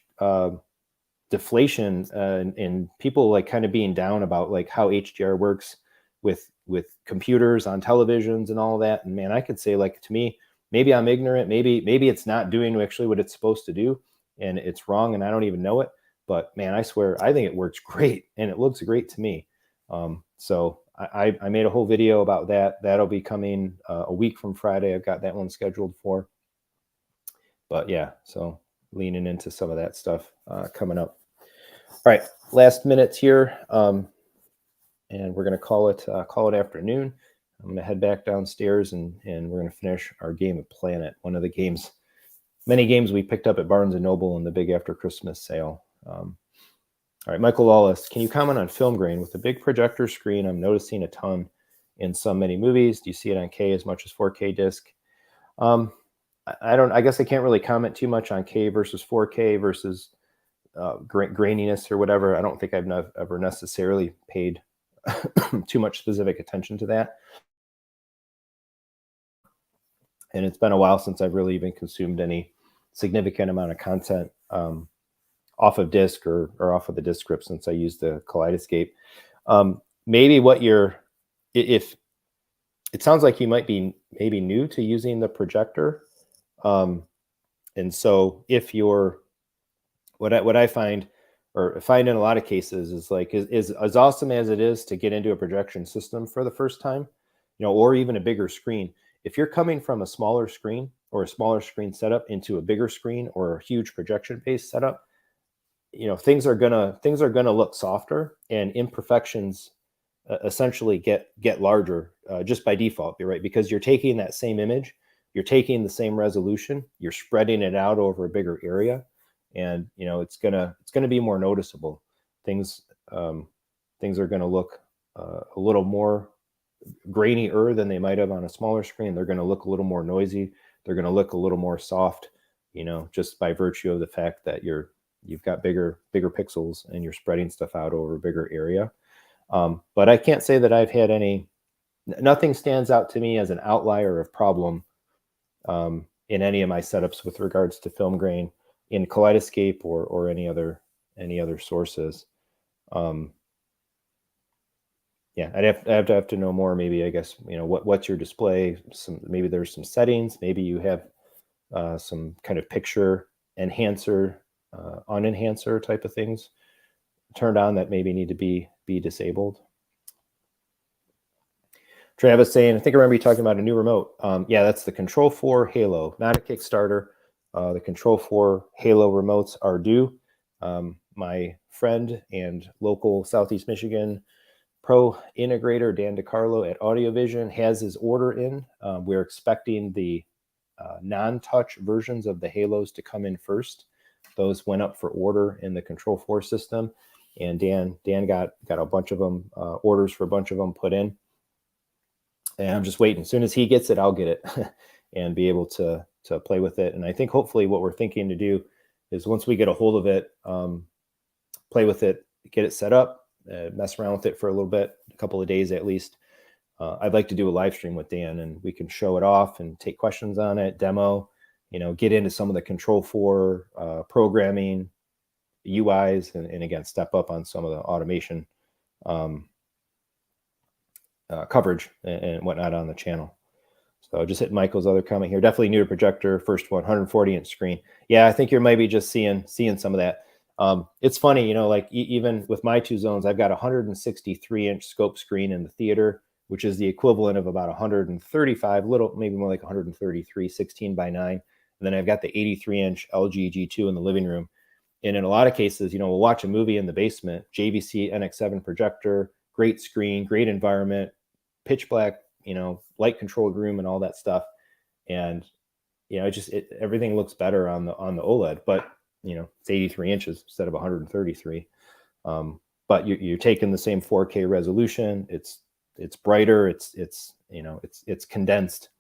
deflation and people like kind of being down about like how HDR works with computers on televisions and all that. And man, I could say, like, to me, maybe I'm ignorant, maybe it's not doing actually what it's supposed to do and it's wrong and I don't even know it. But man, I swear, I think it works great and it looks great to me. So I made a whole video about that. That'll be coming a week from Friday. I've got that one scheduled for. But yeah, so leaning into some of that stuff coming up. All right, last minutes here, and we're going to call it afternoon. I'm going to head back downstairs and we're going to finish our game of Planet, one of the games, many games we picked up at Barnes & Noble in the big after Christmas sale. All right, Michael Lawless, can you comment on film grain? With the big projector screen, I'm noticing a ton in many movies. Do you see it on K as much as 4K disc? I guess I can't really comment too much on K versus 4K versus graininess or whatever. I don't think I've ever necessarily paid too much specific attention to that. And it's been a while since I've really even consumed any significant amount of content off of disk or off of the disk script since I used the Kaleidescape. Maybe if it sounds like you might be maybe new to using the projector. And so if you're, what I find in a lot of cases is like, is as awesome as it is to get into a projection system for the first time, you know, or even a bigger screen. If you're coming from a smaller screen or a smaller screen setup into a bigger screen or a huge projection-based setup, you know, things are gonna look softer and imperfections essentially get larger just by default, right? Because you're taking that same image, you're taking the same resolution, you're spreading it out over a bigger area, and you know it's gonna be more noticeable. Things are gonna look a little more grainier than they might have on a smaller screen. They're gonna look a little more noisy. They're gonna look a little more soft, you know, just by virtue of the fact that you've got bigger pixels and you're spreading stuff out over a bigger area. But I can't say that I've had nothing stands out to me as an outlier of problem in any of my setups with regards to film grain in Kaleidescape or any other sources. Yeah, I'd have to know more. Maybe, I guess, you know, what's your display? Maybe there's some settings. Maybe you have some kind of picture enhancer, unenhancer type of things turned on that maybe need to be disabled. Travis saying, I think I remember you talking about a new remote. Yeah, that's the Control 4 Halo, not a Kickstarter. The Control 4 Halo remotes are due. My friend and local Southeast Michigan pro integrator, Dan DiCarlo at AudioVision, has his order in. We're expecting the non-touch versions of the Halos to come in first. Those went up for order in the Control 4 system, and Dan got a bunch of them, orders for a bunch of them put in. And I'm just waiting. As soon as he gets it, I'll get it and be able to play with it. And I think hopefully what we're thinking to do is once we get a hold of it, play with it, get it set up, mess around with it for a little bit, a couple of days at least. I'd like to do a live stream with Dan and we can show it off and take questions on it, demo, you know, get into some of the Control 4 programming UIs and again, step up on some of the automation coverage and whatnot on the channel. So just hit Michael's other comment here. Definitely new to projector, first one, 140-inch screen. Yeah, I think you're maybe just seeing some of that. It's funny, you know, like even with my two zones, I've got a 163-inch scope screen in the theater, which is the equivalent of about 135, little, maybe more like 133, 16 by 9. And then I've got the 83-inch LG G2 in the living room. And in a lot of cases, you know, we'll watch a movie in the basement, JVC NX7 projector, great screen, great environment, pitch black, you know, light controlled room and all that stuff. And, you know, everything looks better on the OLED, but, you know, it's 83 inches instead of 133. But you're taking the same 4K resolution. It's brighter. It's you know, it's condensed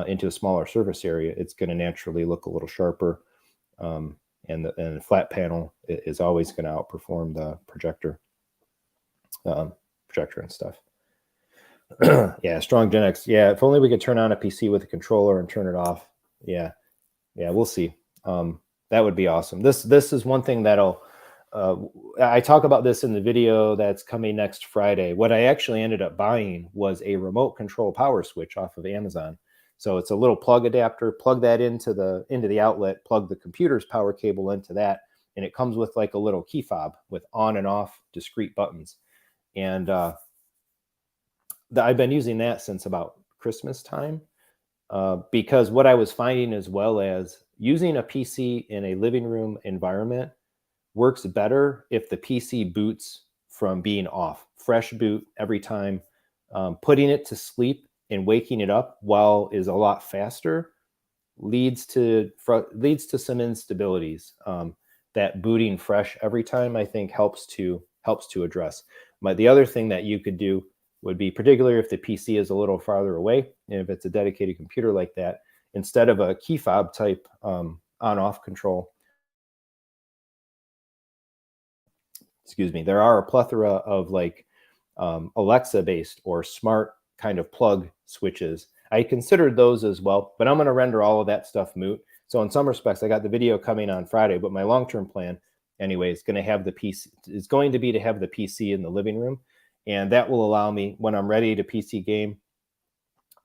into a smaller surface area. It's going to naturally look a little sharper. And the flat panel is always going to outperform the projector and stuff. Yeah, strong Gen X. Yeah, if only we could turn on a PC with a controller and turn it off. Yeah, we'll see. That would be awesome. This is one thing that'll. I talk about this in the video that's coming next Friday. What I actually ended up buying was a remote control power switch off of Amazon. So it's a little plug adapter. Plug that into the outlet. Plug the computer's power cable into that, and it comes with like a little key fob with on and off discrete buttons. And I've been using that since about Christmas time because what I was finding, as well as using a PC in a living room environment, works better if the PC boots from being off. Fresh boot every time. Putting it to sleep and waking it up is a lot faster. Leads to some instabilities. That booting fresh every time, I think, helps to address. The other thing that you could do would be, particularly if the PC is a little farther away, and if it's a dedicated computer like that, instead of a key fob type on-off control, excuse me, there are a plethora of like Alexa-based or smart kind of plug switches. I considered those as well, but I'm going to render all of that stuff moot. So in some respects, I got the video coming on Friday, but my long-term plan, anyway, is going to have the PC. Is going to be to have the PC in the living room. And that will allow me, when I'm ready to PC game,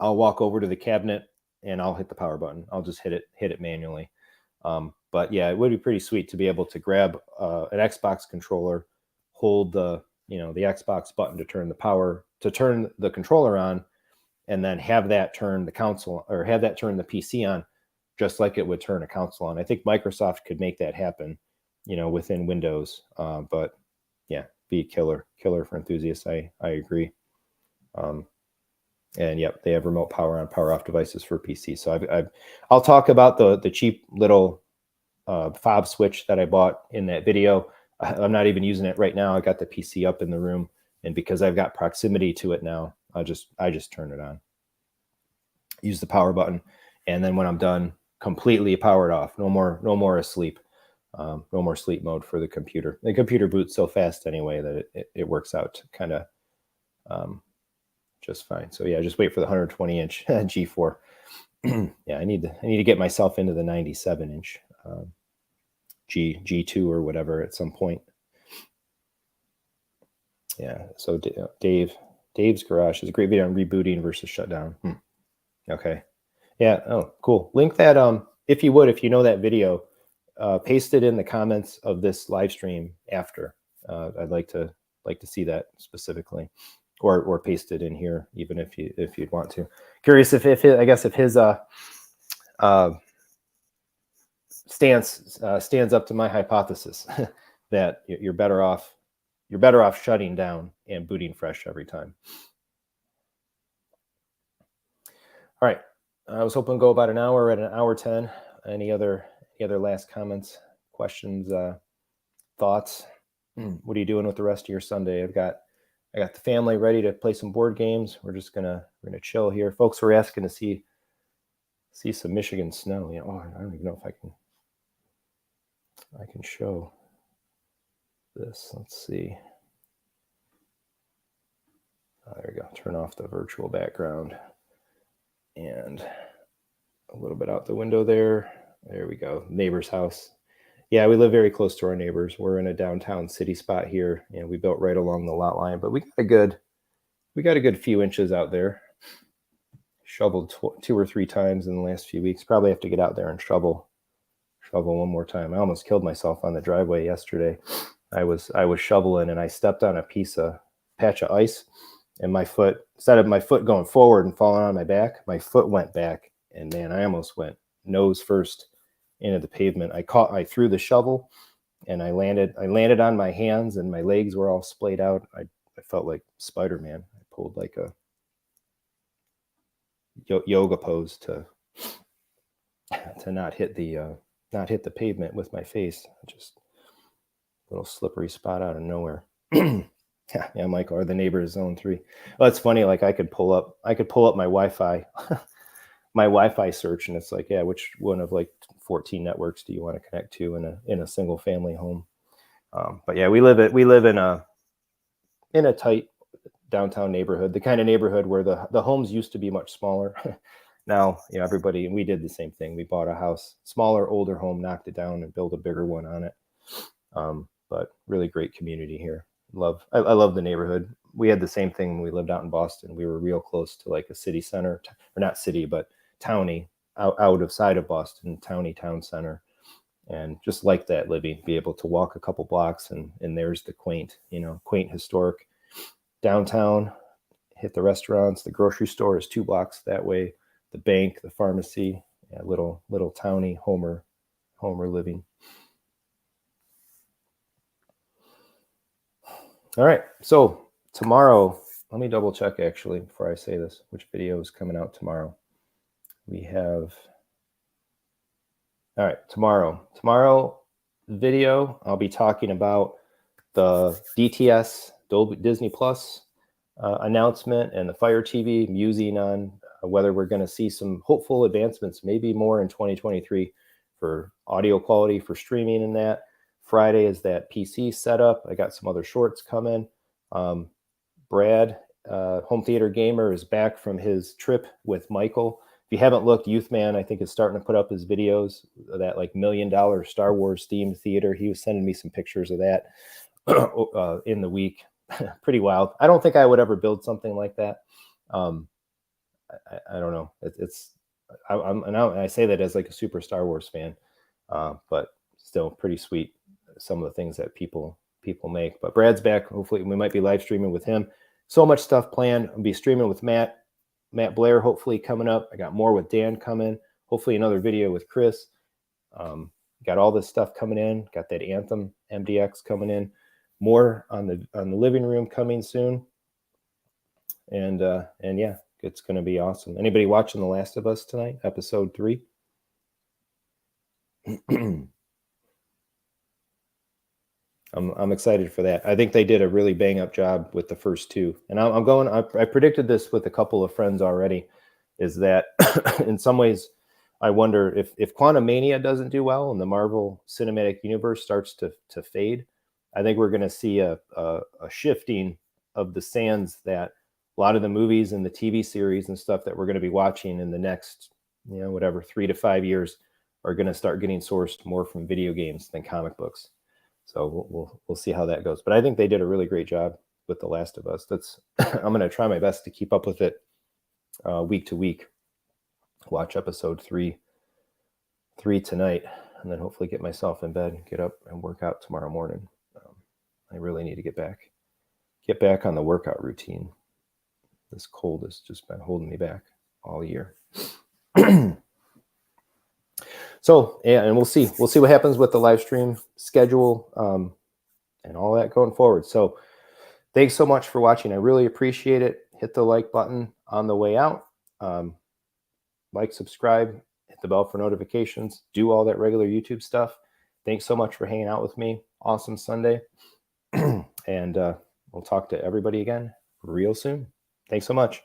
I'll walk over to the cabinet and I'll hit the power button. I'll just hit it manually. But yeah, it would be pretty sweet to be able to grab an Xbox controller, hold the Xbox button to turn the controller on, and then have that turn the console, or have that turn the PC on, just like it would turn a console on. I think Microsoft could make that happen, you know, within Windows. But yeah, be killer for enthusiasts. I agree. And yep, they have remote power on, power off devices for PC. So I'll talk about the cheap little fob switch that I bought in that video. I'm not even using it right now. I got the PC up in the room, and because I've got proximity to it now, I just turn it on. Use the power button, and then when I'm done, completely power it off. No more asleep. No more sleep mode for the computer. The computer boots so fast anyway that it works out kind of just fine. So yeah, just wait for the 120-inch G4. Yeah, I need to get myself into the 97-inch G2 or whatever at some point. Yeah. So Dave's Garage is a great video on rebooting versus shutdown. Okay. Yeah. Oh, cool. Link that if you know that video. Paste it in the comments of this live stream after. I'd like to see that specifically, or paste it in here, even if you'd want to. Curious if his stance stands up to my hypothesis that you're better off shutting down and booting fresh every time. All right, I was hoping to go about an hour. We're at an hour 10. Any other last comments, questions, thoughts? What are you doing with the rest of your Sunday? I got the family ready to play some board games. We're gonna chill here. Folks were asking to see some Michigan snow. You know, I don't even know if I can show this. Let's see. There we go. Turn off the virtual background and a little bit out the window there. There we go. Neighbor's house. Yeah, we live very close to our neighbors. We're in a downtown city spot here, and we built right along the lot line. But we got a good few inches out there. Shoveled 2 or 3 times in the last few weeks. Probably have to get out there and shovel one more time. I almost killed myself on the driveway yesterday. I was shoveling and I stepped on a patch of ice, and my foot, instead of my foot going forward and falling on my back, my foot went back, and man, I almost went nose first into the pavement. I threw the shovel and I landed on my hands, and my legs were all splayed out. I felt like Spider-Man. I pulled like a yoga pose to not hit the pavement with my face. Just a little slippery spot out of nowhere. Yeah, Michael, or the neighbor's zone 3. Well, it's funny. Like I could pull up my Wi-Fi, my Wi-Fi search, and it's like, yeah, which one of like 14 networks do you want to connect to in a single family home? But yeah, we live in a tight downtown neighborhood, the kind of neighborhood where the homes used to be much smaller. Now, everybody, and we did the same thing. We bought a house, smaller, older home, knocked it down, and built a bigger one on it. But really great community here. I love the neighborhood. We had the same thing when we lived out in Boston. We were real close to like a city center, or not city, but towny, out of side of Boston, towny town center. And just like that, living, be able to walk a couple blocks and there's the quaint historic downtown, hit the restaurants, the grocery store is 2 blocks that way, the bank, the pharmacy, little towny Homer living. All right, so tomorrow, let me double check actually before I say this, which video is coming out tomorrow. We have, all right, tomorrow video, I'll be talking about the DTS, Disney Plus announcement, and the Fire TV, musing on whether we're going to see some hopeful advancements, maybe more in 2023 for audio quality, for streaming and that. Friday is that PC setup. I got some other shorts coming. Brad, Home Theater Gamer, is back from his trip with Michael. If you haven't looked, Youthman, I think, is starting to put up his videos, that like $1 million Star Wars themed theater. He was sending me some pictures of that in the week. Pretty wild. I don't think I would ever build something like that. I don't know. I say that as like a super Star Wars fan, but still pretty sweet. Some of the things that people make. But Brad's back. Hopefully we might be live streaming with him. So much stuff planned. I'll be streaming with Matt Blair, hopefully coming up. I got more with Dan coming. Hopefully another video with Chris. Got all this stuff coming in. Got that Anthem MDX coming in. More on the living room coming soon. And yeah, it's going to be awesome. Anybody watching The Last of Us tonight, episode 3? I'm excited for that. I think they did a really bang up job with the first 2. And I predicted this with a couple of friends already, is that in some ways, I wonder if Quantumania doesn't do well and the Marvel Cinematic Universe starts to fade, I think we're going to see a shifting of the sands, that a lot of the movies and the TV series and stuff that we're going to be watching in the next, 3 to 5 years are going to start getting sourced more from video games than comic books. So we'll see how that goes. But I think they did a really great job with The Last of Us. I'm going to try my best to keep up with it week to week. Watch episode 3 tonight, and then hopefully get myself in bed, get up and work out tomorrow morning. I really need to get back on the workout routine. This cold has just been holding me back all year. So yeah, and we'll see what happens with the live stream schedule and all that going forward. So thanks so much for watching. I really appreciate it. Hit the like button on the way out. Like, subscribe, hit the bell for notifications, do all that regular YouTube stuff. Thanks so much for hanging out with me. Awesome Sunday. And we'll talk to everybody again real soon. Thanks so much.